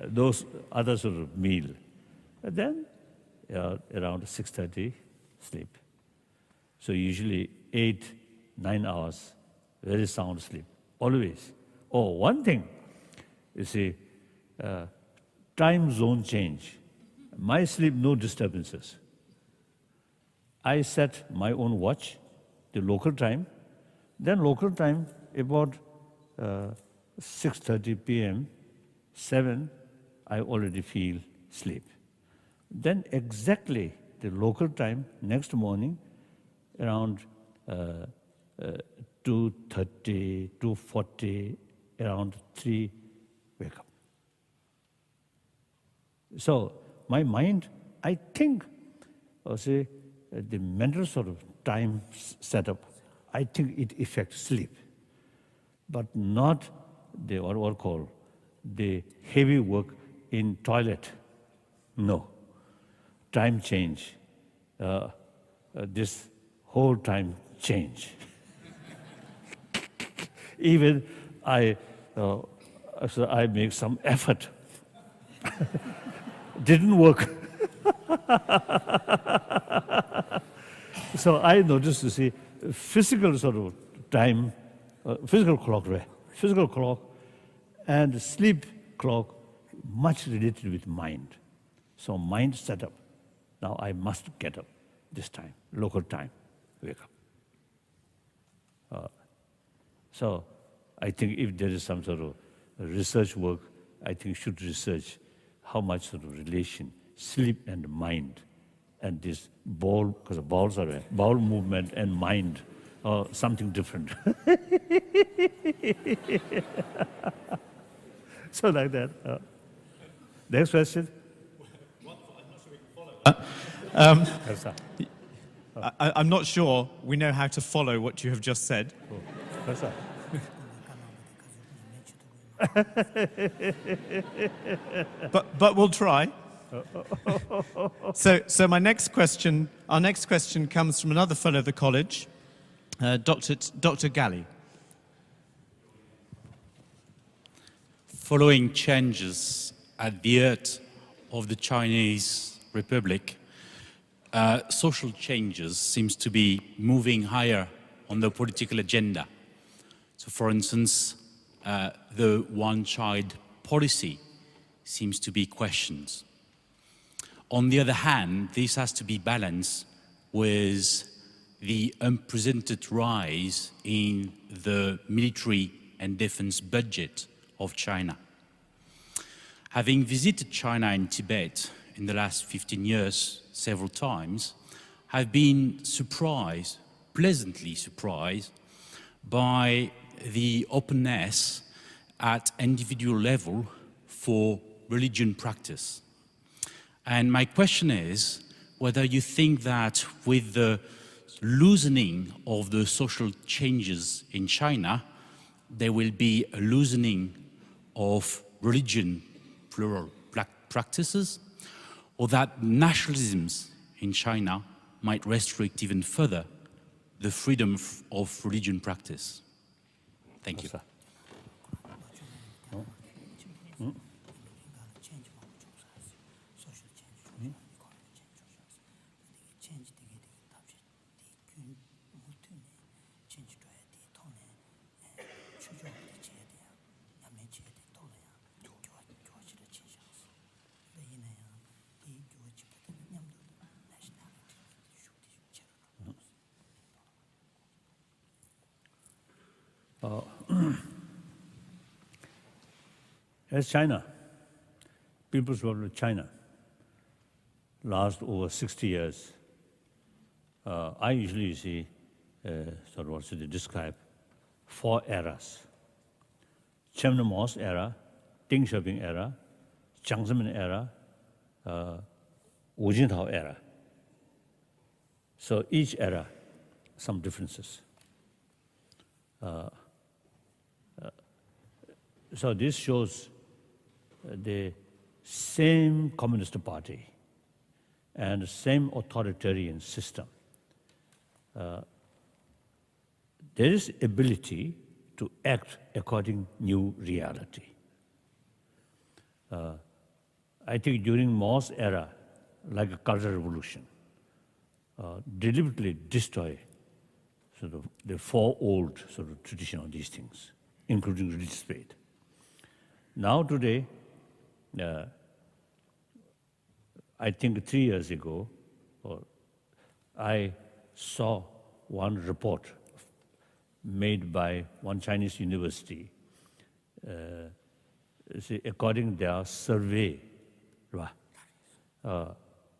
Those other sort of meal. Then around 6:30, sleep. So usually 8, 9 hours, very sound sleep, always. Oh, one thing, you see, time zone change. My sleep, no disturbances. I set my own watch, the local time. Then local time, about 6:30 p.m., 7, I already feel sleep. Then exactly the local time, next morning, around 2:30, 2:40, around 3, wake up. So my mind, I think, the mental sort of time setup, I think it affects sleep, but not the what call the heavy work in toilet. No, time change. This whole time change. Even I make some effort. Didn't work. So I noticed to see physical sort of time, physical clock, and sleep clock much related with mind. So mind setup. Now I must get up this time, local time, wake up. So I think if there is some sort of research work, I think should research how much sort of relation sleep and mind and this bowel, because bowels are bowel movement and mind are something different. So like that. Next question. I'm not sure we know how to follow what you have just said. But we'll try. So my next question, our next question comes from another fellow of the college, Dr. Gali. Following changes at the heart of the Chinese Republic, social changes seems to be moving higher on the political agenda. So for instance, the one-child policy seems to be questioned. On the other hand, this has to be balanced with the unprecedented rise in the military and defense budget of China. Having visited China and Tibet in the last 15 years several times, I've been surprised, pleasantly surprised, by the openness at individual level for religion practice. And my question is whether you think that with the loosening of the social changes in China, there will be a loosening of religion plural practices, or that nationalisms in China might restrict even further the freedom of religion practice. Thank you. As China, People's Republic of China, last over 60 years, I usually see, sort of also describe 4 eras. Chairman Mao's era, Deng Xiaoping era, Jiang Zemin era, Wu Jintao era. So each era, some differences. So this shows the same Communist Party and the same authoritarian system. There is ability to act according new reality. I think during Mao's era, like a Cultural Revolution, deliberately destroy sort of the 4 old sort of tradition of these things, including religious faith. Now today, I think 3 years ago, I saw one report made by one Chinese university, according to their survey,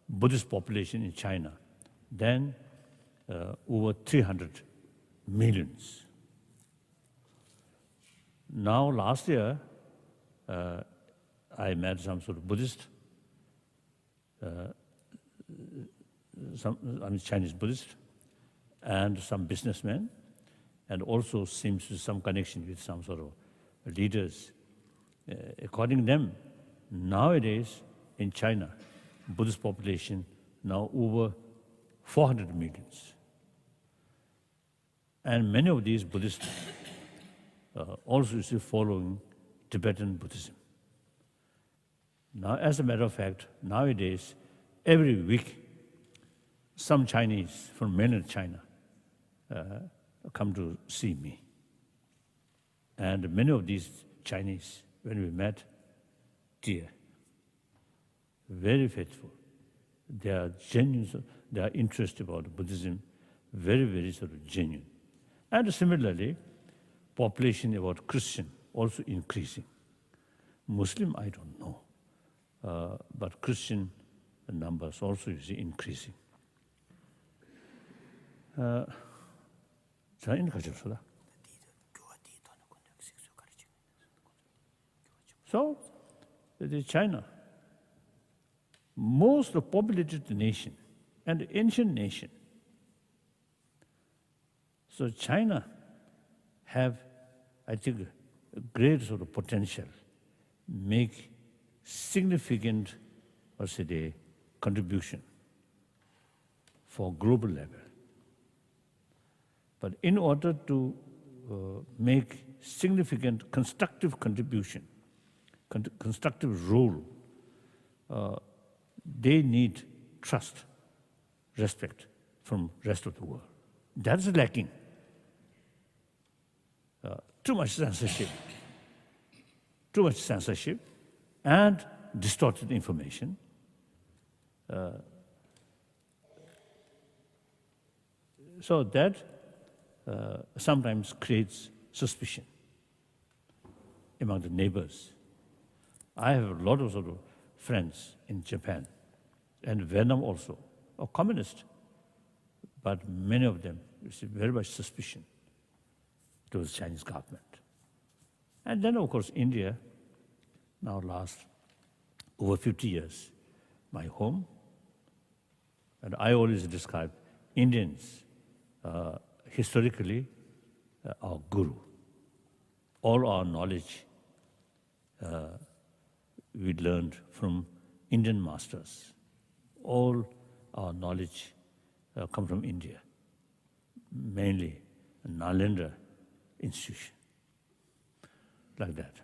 Buddhist population in China, then over 300 millions. Now, last year, I met some sort of Buddhist, Chinese Buddhist, and some businessmen, and also seems to some connection with some sort of leaders. According to them, nowadays in China, Buddhist population now over 400 millions. And many of these Buddhists also is following Tibetan Buddhism. Now, as a matter of fact, nowadays, every week, some Chinese from mainland China come to see me. And many of these Chinese, when we met, dear, very faithful. They are genuine, they are interested about Buddhism, very, very sort of genuine. And similarly, population about Christian also increasing. Muslim, I don't know, but Christian numbers also is increasing. So, China, most populated nation and ancient nation. So China have, I think, a great sort of potential, make significant, contribution for global level. But in order to make significant constructive contribution, constructive role, they need trust, respect from rest of the world. That's lacking. Too much censorship, and distorted information. So that sometimes creates suspicion among the neighbors. I have a lot of sort of friends in Japan and Vietnam also, are communist, but many of them receive very much suspicion towards the Chinese government. And then, of course, India, now last over 50 years, my home. And I always describe Indians historically our guru. All our knowledge we learned from Indian masters. All our knowledge come from India, mainly Nalanda institution, like that.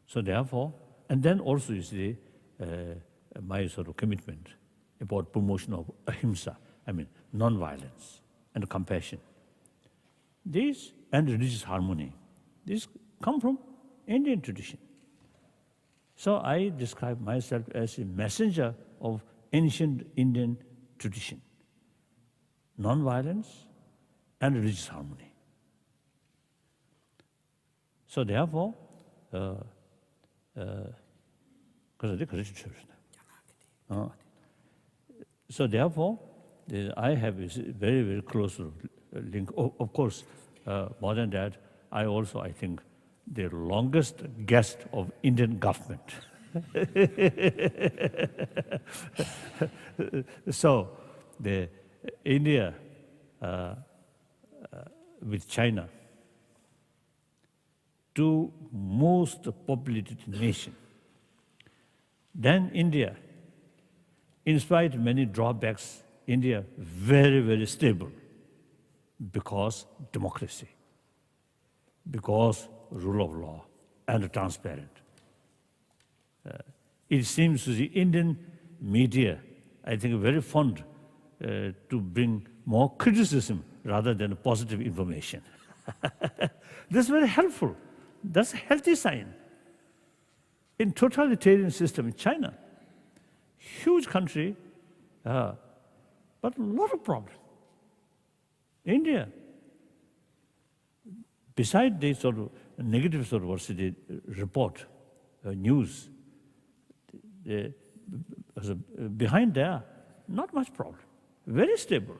So therefore, and then also you see my sort of commitment about promotion of ahimsa, non-violence and compassion. These and religious harmony, these come from Indian tradition. So I describe myself as a messenger of ancient Indian tradition, non-violence and religious harmony. So therefore, 그래서 그렇게 주십니다. So therefore, I have a very, very close link. Of course, more than that, I think, the longest guest of Indian government. So, the India with China, two most populated nation. Then India, in spite of many drawbacks, India very, very stable because democracy, because rule of law and transparent. It seems the Indian media, I think, very fond to bring more criticism rather than positive information. This is very helpful. That's a healthy sign. In totalitarian system in China, huge country, but a lot of problems. India, beside the sort of negative sort of report, news, behind there, not much problem, very stable.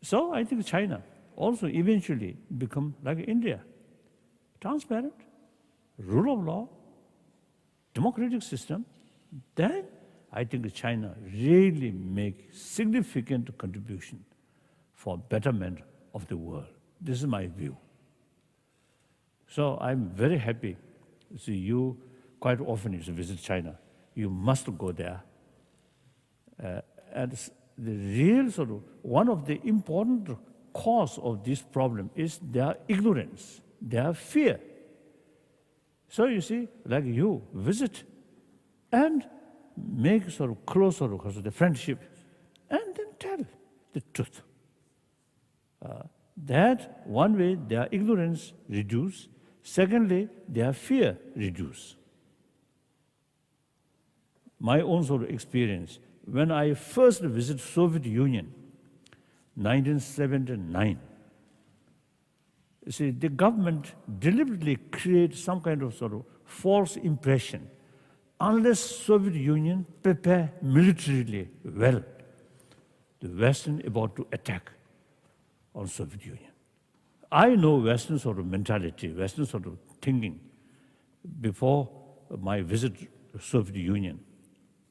So I think China also eventually become like India, transparent, rule of law, democratic system. Then I think China really make significant contribution for betterment of the world. This is my view. So I'm very happy. See, you quite often you visit China. You must go there. And the real sort of one of the important cause of this problem is their ignorance, their fear. So you see, like you visit and make sort of close sort of the friendship, and then tell the truth. That one way their ignorance reduce. Secondly, their fear reduce. My own sort of experience, when I first visited Soviet Union, 1979, you see, the government deliberately created some kind of sort of false impression. Unless Soviet Union prepare militarily well, the Western about to attack on Soviet Union. I know Western sort of mentality, Western sort of thinking. Before my visit to Soviet Union,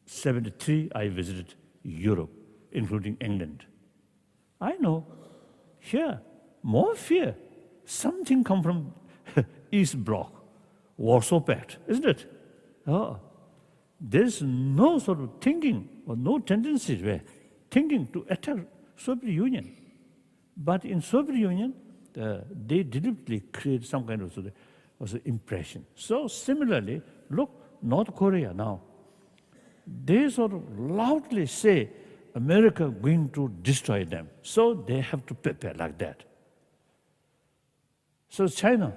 1973, I visited Europe, including England. I know here, more fear. Something come from East Bloc, Warsaw Pact, isn't it? Oh, there's no sort of thinking or no tendencies where thinking to attack Soviet Union. But in Soviet Union, they deliberately create some kind of, sort of impression. So similarly, look, North Korea now. They sort of loudly say America going to destroy them. So they have to prepare like that. So China,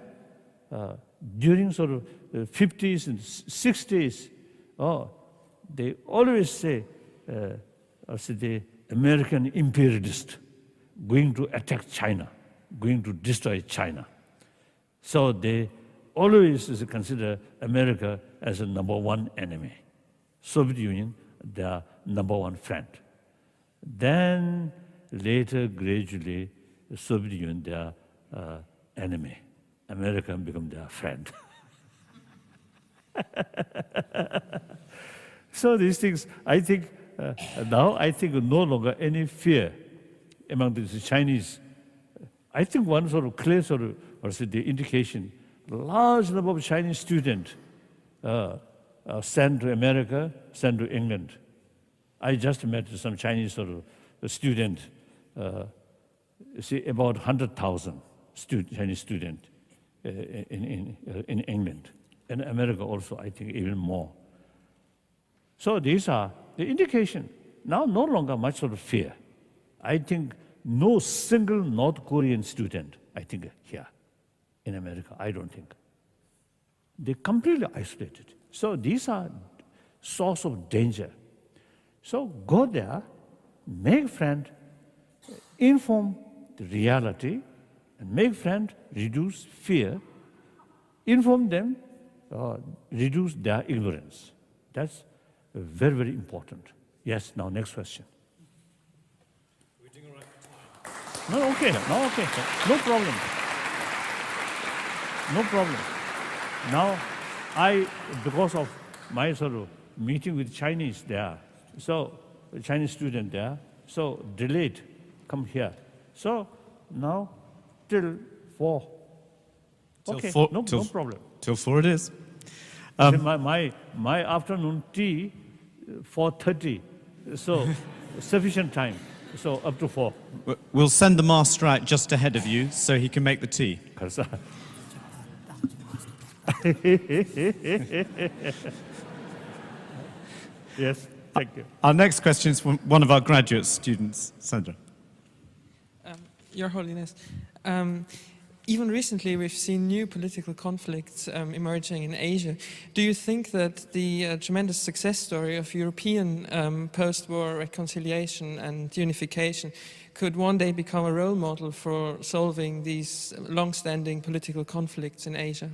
during sort of the 50s and 60s, they always say the American imperialist going to attack China, going to destroy China. So they always consider America as a number one enemy. Soviet Union, their number one friend. Then later, gradually, the Soviet Union, their enemy. America become their friend. So these things, I think, now I think no longer any fear among the Chinese. I think one sort of clear sort of, the indication, large number of Chinese students sent to America, sent to England. I just met some Chinese sort of student, about 100,000 Chinese students in England. And America also, I think, even more. So these are the indication. Now no longer much sort of fear. I think no single North Korean student, I think, here in America, I don't think. They're completely isolated. So these are source of danger. So go there, make friend, inform the reality, and make friend, reduce fear, inform them reduce their ignorance. That's very, very important. Yes, now next question. We're doing all right for time. No, okay, no, okay, no problem. No problem. Now, because of my sort of meeting with Chinese there, so Chinese student there, so delayed, come here. So now till 4. Till Okay, 4 no problem. Till 4 it is. My afternoon tea, 4:30, so sufficient time. So up to 4. We'll send the master out just ahead of you so he can make the tea. Yes, thank you. Our next question is from one of our graduate students, Sandra. Your Holiness, even recently we've seen new political conflicts emerging in Asia. Do you think that the tremendous success story of European post-war reconciliation and unification could one day become a role model for solving these long-standing political conflicts in Asia?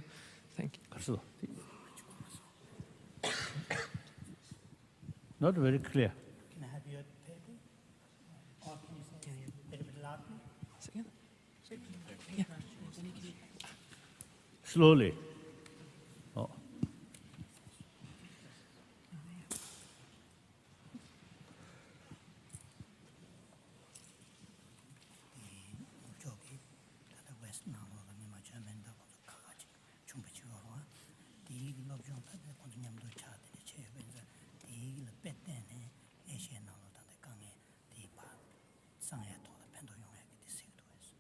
Thank you. Not very clear. Can I have your paper? Or can you say a little bit louder? Yeah. Slowly. Oh. 저기 다들 웨스트 나오는 뭐 저면도 가지 준비치고와 디글 옵션 다들 군념도 차들이 제benza 디글 빼때네 에시아 나오다 강에 디파 상해도 펜도 용하게 디식도 했어.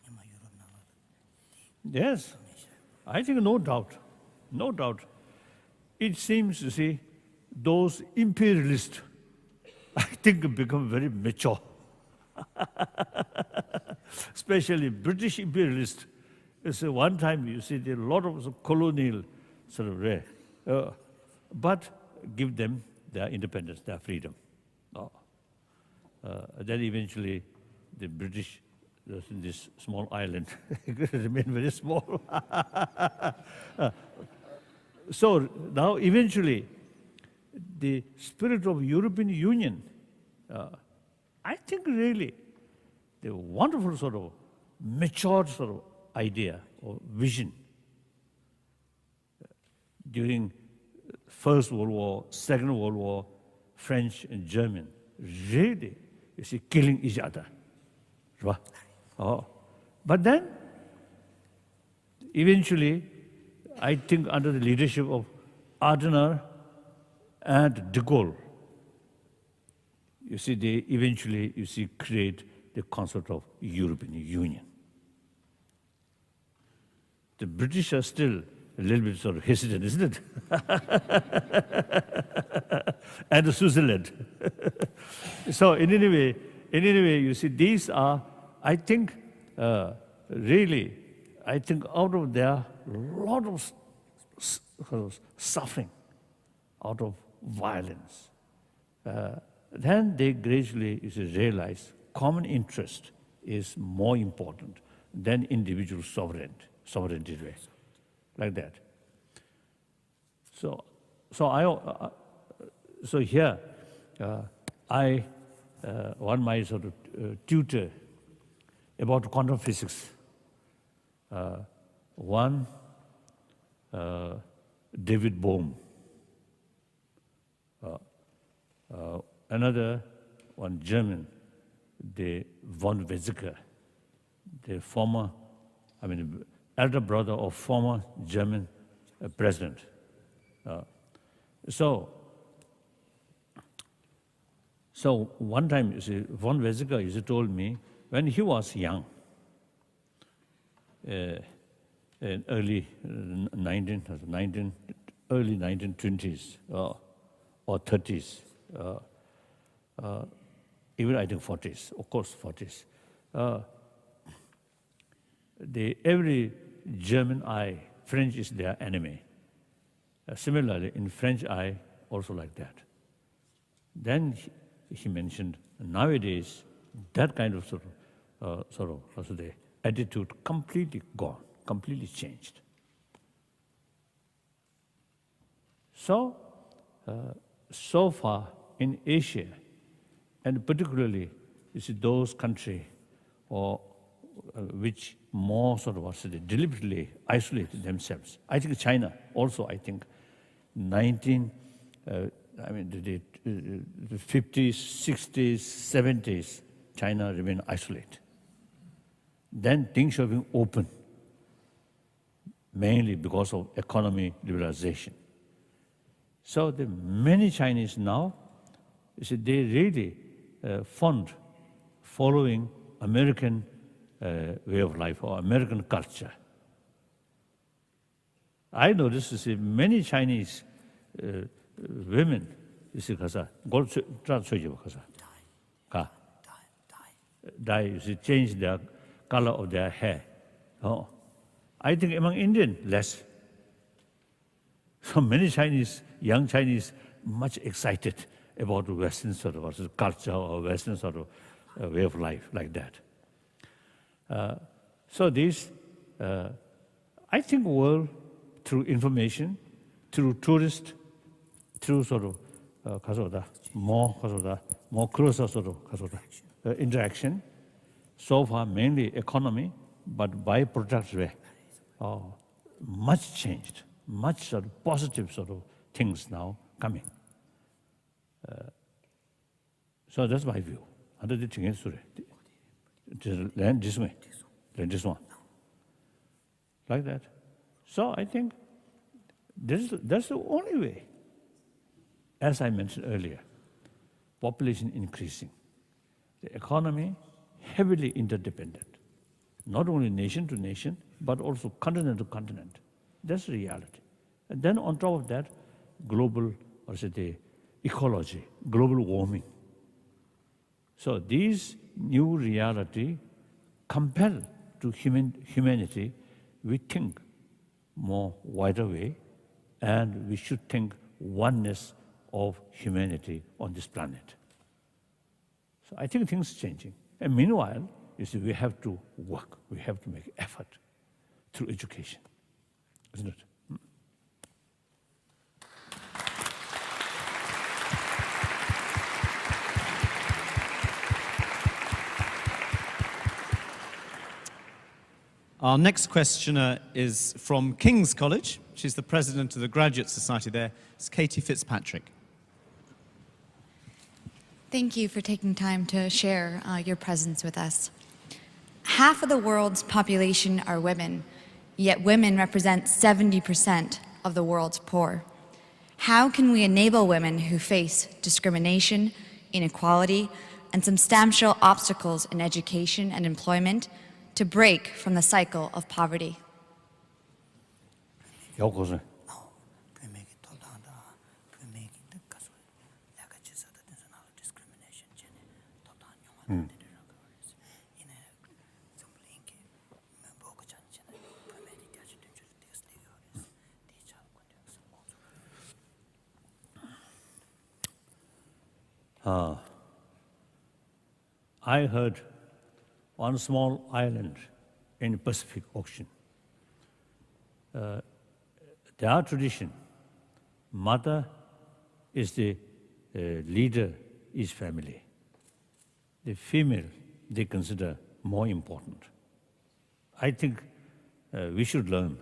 뭐 유럽 나오다. Yes, I think no doubt, no doubt. It seems, you see, those imperialists, I think, become very mature. Especially British imperialists. It's one time, you see, there are a lot of colonial sort of but give them their independence, their freedom. Then eventually, the British, in this small island, remain very small. So now, eventually, the spirit of European Union, I think really, the wonderful sort of matured sort of idea or vision. During First World War, Second World War, French and German, really, you see, killing each other. Right? Oh. But then, eventually, I think under the leadership of Adenauer and de Gaulle, you see, they eventually, you see, create the concept of European Union. The British are still a little bit sort of hesitant, isn't it? And Switzerland. So in any way, you see, these are, I think, really, I think out of there, a lot of suffering, out of violence. Then they gradually, you see, realize common interest is more important than individual sovereignty, like that. So here, I one my sort of tutor about quantum physics. One, David Bohm. Another, one German, the von Weizsäcker, the former, elder brother of former German president. So one time, you see, von Weizsäcker, you see, told me when he was young, in early 1920s or 30s, even I think 40s, of course 40s. Every German eye, French is their enemy. Similarly, in French eye, also like that. Then he mentioned nowadays that kind of attitude completely gone, completely changed. So, so far in Asia, and particularly you see those countries or which more sort of deliberately isolated themselves. I think China also, I think, the 50s, 60s, 70s, China remained isolated. Then things have been open, mainly because of economy liberalization. So the many Chinese now, you see, they really fond following American way of life or American culture. I noticed, you see, many Chinese women, you see, dye, you see, change the color of their hair. Oh, I think among Indian, less. So many Chinese, young Chinese, much excited about Western sort of culture or Western sort of way of life like that. So this, I think, world through information, through tourists, through sort of more closer sort of interaction. So far, mainly economy, but byproducts were much changed, much sort of positive sort of things now coming. So that's my view. Under the thing is, land this way, land this one, like that. So I think that's the only way. As I mentioned earlier, population increasing, the economy heavily interdependent, not only nation to nation, but also continent to continent. That's the reality. And then on top of that, global, or say the ecology, global warming. So these new reality compel to humanity, we think more wider way, and we should think oneness of humanity on this planet. So I think things are changing. And meanwhile, you see, we have to work, we have to make effort through education, isn't it? Our next questioner is from King's College. She's the president of the Graduate Society there. It's Katie Fitzpatrick. Thank you for taking time to share your presence with us. Half of the world's population are women, yet women represent 70% of the world's poor. How can we enable women who face discrimination, inequality, and substantial obstacles in education and employment to break from the cycle of poverty? I heard on a small island in the Pacific Ocean, their tradition, mother is the leader each family. The female, they consider more important. I think we should learn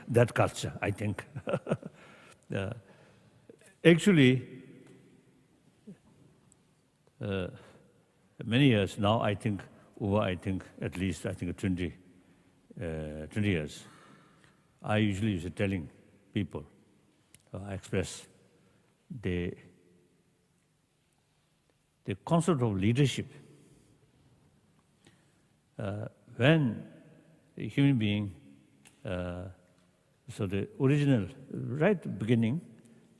that culture, I think. Actually, many years now, I think, at least 20 years, I usually was telling people, I express the concept of leadership. When a human being, so the original, right at the beginning,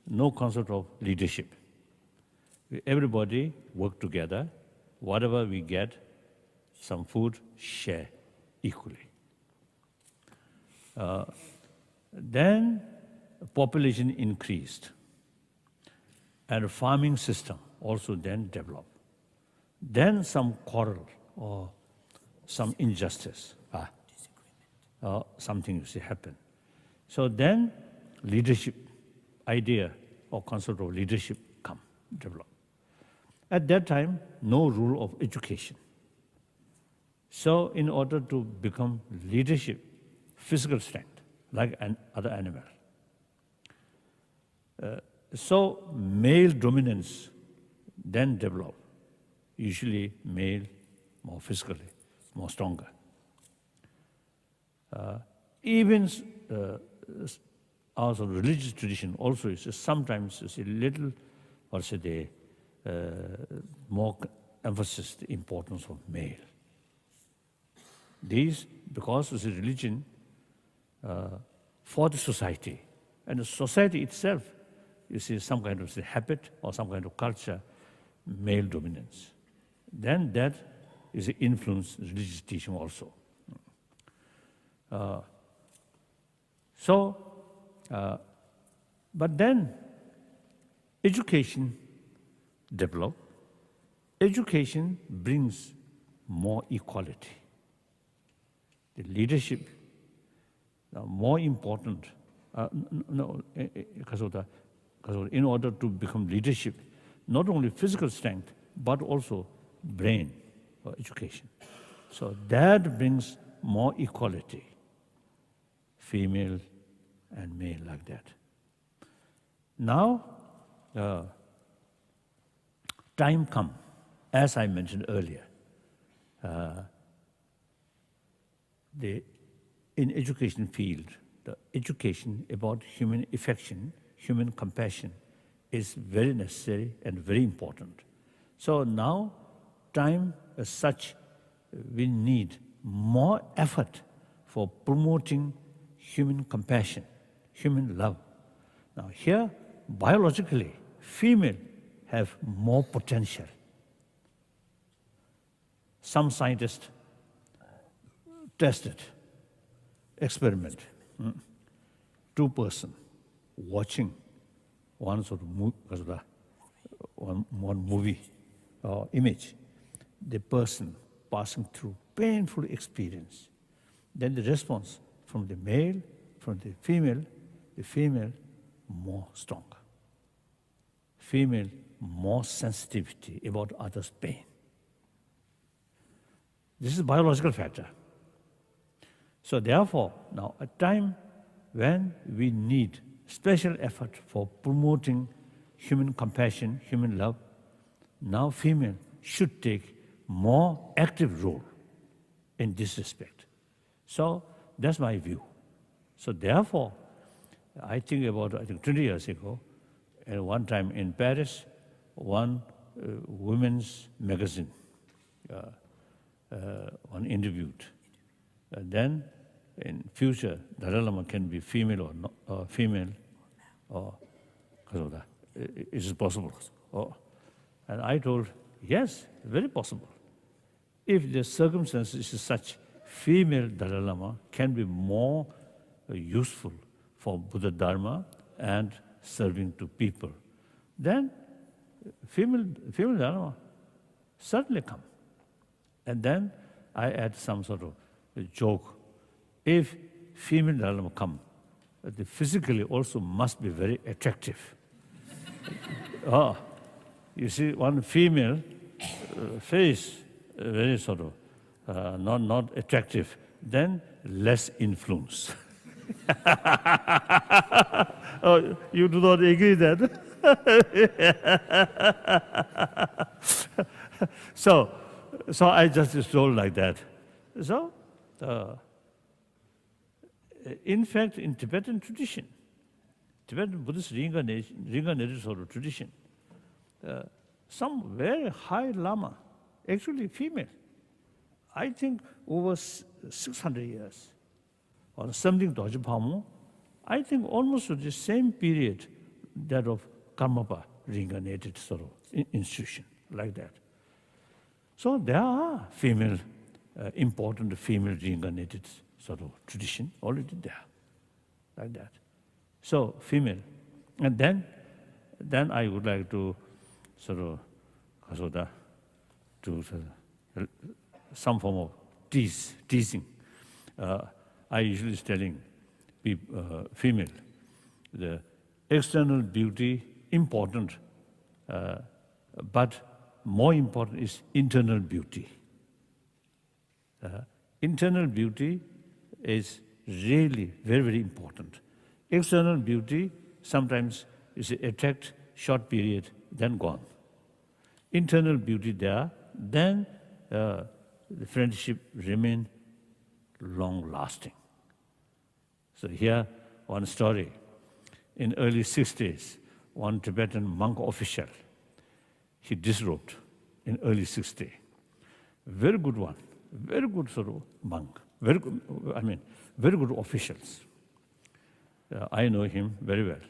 no concept of leadership. Everybody work together. Whatever we get, some food, share equally. Then population increased, and a farming system also then developed. Then some quarrel or some injustice, something you see happen. So then leadership idea or concept of leadership develop. At that time, no rule of education. So in order to become leadership, physical strength, like other animal. So male dominance then develop, usually male more physically, more stronger. Even our religious tradition also is sometimes a little, or say more emphasis the importance of male. These, because it's a religion for the society, and the society itself, you see some kind of habit or some kind of culture, male dominance. Then that is an influence religious teaching also. But then education develop. Education brings more equality. The leadership, more important, because in order to become leadership, not only physical strength, but also brain or education. So that brings more equality, female and male like that. Now, time come, as I mentioned earlier, in education field, the education about human affection, human compassion is very necessary and very important. So now, time as such, we need more effort for promoting human compassion, human love. Now here, biologically, female have more potential. Some scientists tested, experiment, two-person watching one sort of one movie or image, the person passing through painful experience. Then the response from the male, from the female more stronger. Female more sensitivity about others' pain. This is a biological factor. So therefore, now a time when we need special effort for promoting human compassion, human love, now female should take more active role in this respect. So that's my view. So therefore, I think 20 years ago, at one time in Paris, one women's magazine, one interviewed. Then in future, Dalai Lama can be female or not, female, or is it possible? And I told, yes, very possible. If the circumstances is such, female Dalai Lama can be more useful for Buddha Dharma and serving to people, then female Dalai Lama certainly come. And then I add some sort of a joke. If female Dalai Lama come, they physically also must be very attractive. You see, one female face very sort of not attractive, then less influence. Oh, you do not agree that? So I just told like that. So, in fact, in Tibetan tradition, Tibetan Buddhist reincarnated sort of tradition, some very high Lama, actually female, I think over 600 years, or something Dorje Phamo, I think almost the same period that of Karmapa reincarnated sort of institution, like that. So there are female, important female reincarnated sort of tradition already there, like that. So female, and then I would like to some form of teasing. I usually is telling people, female, the external beauty important, but more important is internal beauty. Internal beauty is really very, very important. External beauty sometimes is attract short period, then gone. Internal beauty there, then the friendship remain long-lasting. So here, one story. In early 60s, one Tibetan monk official, he disrobed in early 60s. Very good one, very good sort of monk, very good, very good officials. I know him very well.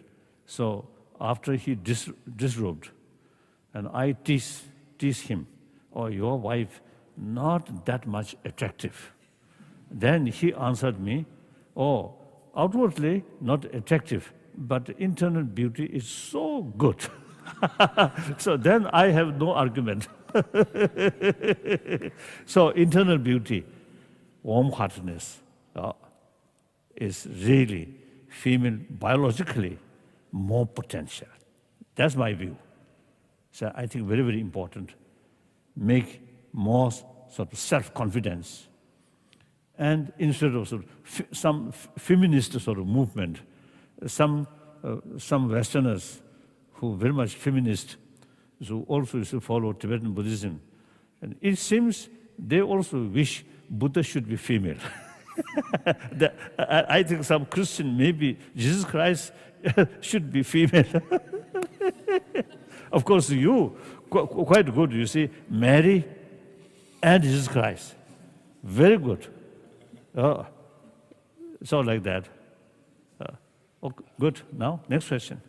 So after he disrobed, and I tease him, oh, your wife not that much attractive. Then he answered me, oh, outwardly not attractive, but internal beauty is so good. So then I have no argument. So internal beauty, warm-heartedness is really female biologically more potential. That's my view. So I think very, very important. Make more sort of self-confidence. And instead of sort of some feminist sort of movement, some Westerners who very much feminist, who also used to follow Tibetan Buddhism, and it seems they also wish Buddha should be female. I think some Christian, maybe Jesus Christ should be female. Of course, you, quite good, you see, Mary and Jesus Christ. Very good. So like that. Okay, good. Now, next question.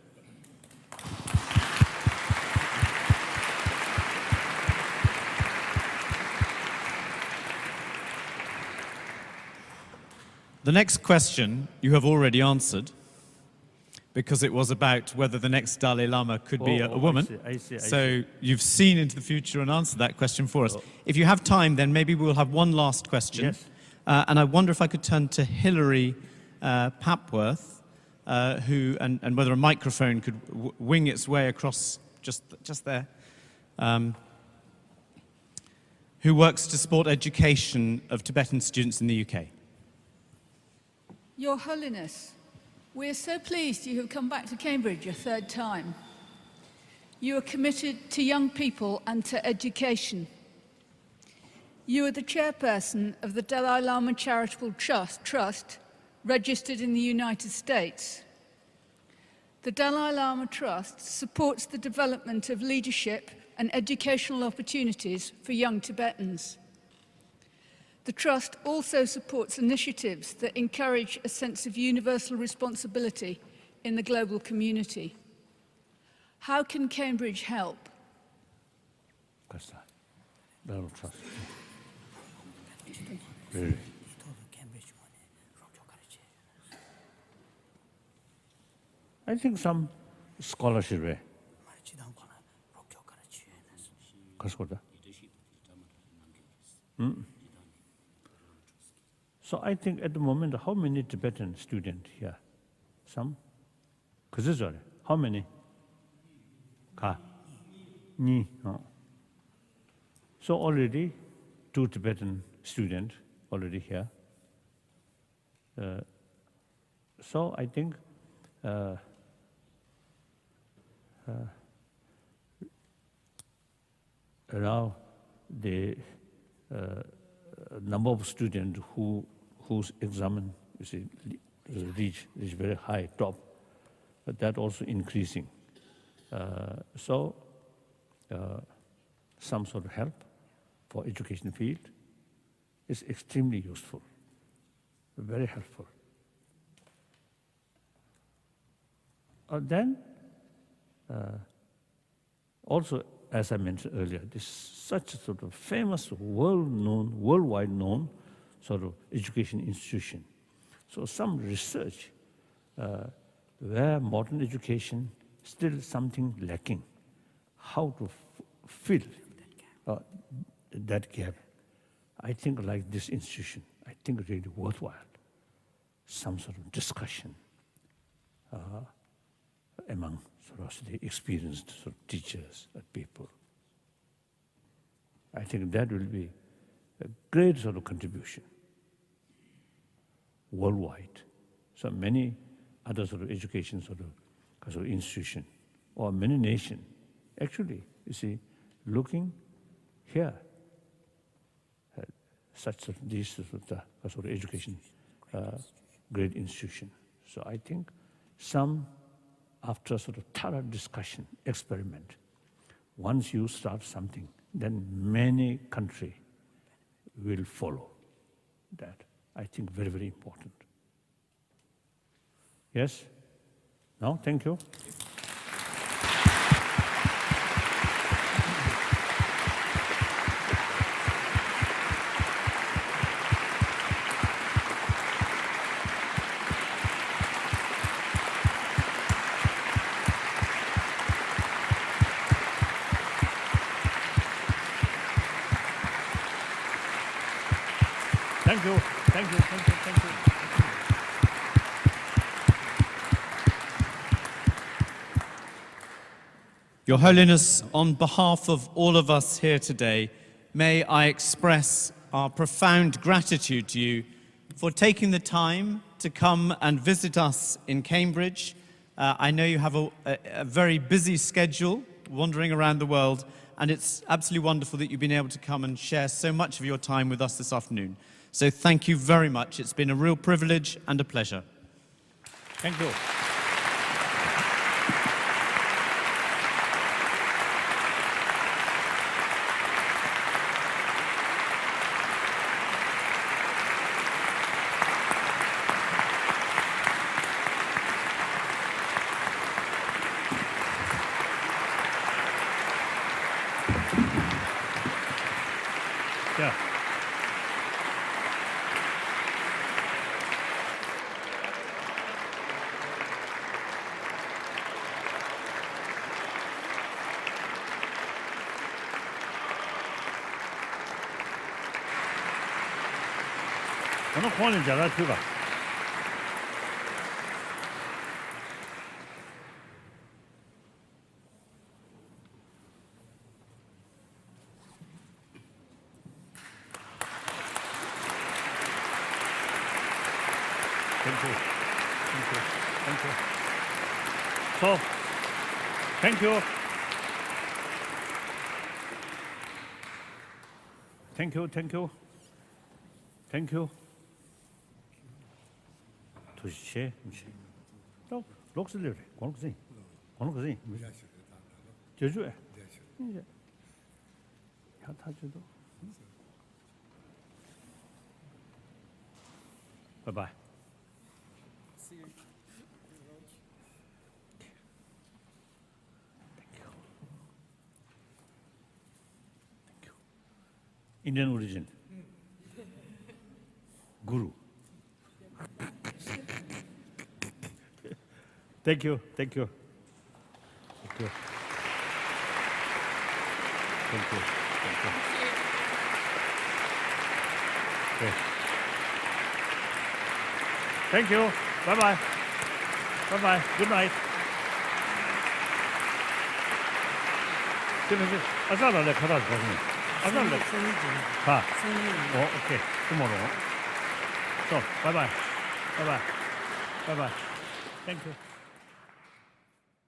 The next question you have already answered, because it was about whether the next Dalai Lama could be a woman. I see. So you've seen into the future and answered that question for us. If you have time, then maybe we'll have one last question. Yes. And I wonder if I could turn to Hilary Papworth, and whether a microphone could wing its way across just there, who works to support education of Tibetan students in the UK. Your Holiness, we are so pleased you have come back to Cambridge a third time. You are committed to young people and to education. You are the chairperson of the Dalai Lama Charitable Trust, registered in the United States. The Dalai Lama Trust supports the development of leadership and educational opportunities for young Tibetans. The Trust also supports initiatives that encourage a sense of universal responsibility in the global community. How can Cambridge help? Trust. Really. I think some scholarship. So I think at the moment, how many Tibetan students here? Some? How many? So already 2 Tibetan students already here. So I think now the number of students whose examen reach very high top, but that also increasing. So some sort of help for education field is extremely useful, very helpful. Then also, as I mentioned earlier, this is such a sort of famous, worldwide known sort of education institution. So some research where modern education still something lacking, how to fill that gap. I think like this institution, I think really worthwhile. Some sort of discussion among sort of the experienced sort of teachers and people. I think that will be a great sort of contribution worldwide. So many other sort of education sort of institution or many nations, actually, you see, looking here, such these sort of education, great institution. So I think some, after sort of thorough discussion, experiment, once you start something, then many countries will follow that. I think very, very important. Yes? No? Thank you. Thank you. Thank you. Thank you. Thank you. Your Holiness, on behalf of all of us here today, may I express our profound gratitude to you for taking the time to come and visit us in Cambridge. I know you have a very busy schedule wandering around the world, and it's absolutely wonderful that you've been able to come and share so much of your time with us this afternoon. So thank you very much. It's been a real privilege and a pleasure. Thank you. Yeah. 어느 공원인 줄 알아, 그가? Thank you. Thank you. Thank you. So, thank you. Thank you. Thank you. Thank you. 도시체, 또 록슬레, 공국생, 공국생. 제주에. 이제 야타주도. Bye bye. See you. Thank you. Thank you. Indian origin. Guru. Thank you. Thank you. Thank you. Thank you. Thank you. Okay. Thank you. Bye-bye. Bye-bye. Good night. 아싸라 가다 가시네. 아싸라. 가. Okay. Tomorrow. So, bye-bye. Bye-bye. Bye-bye. Thank you.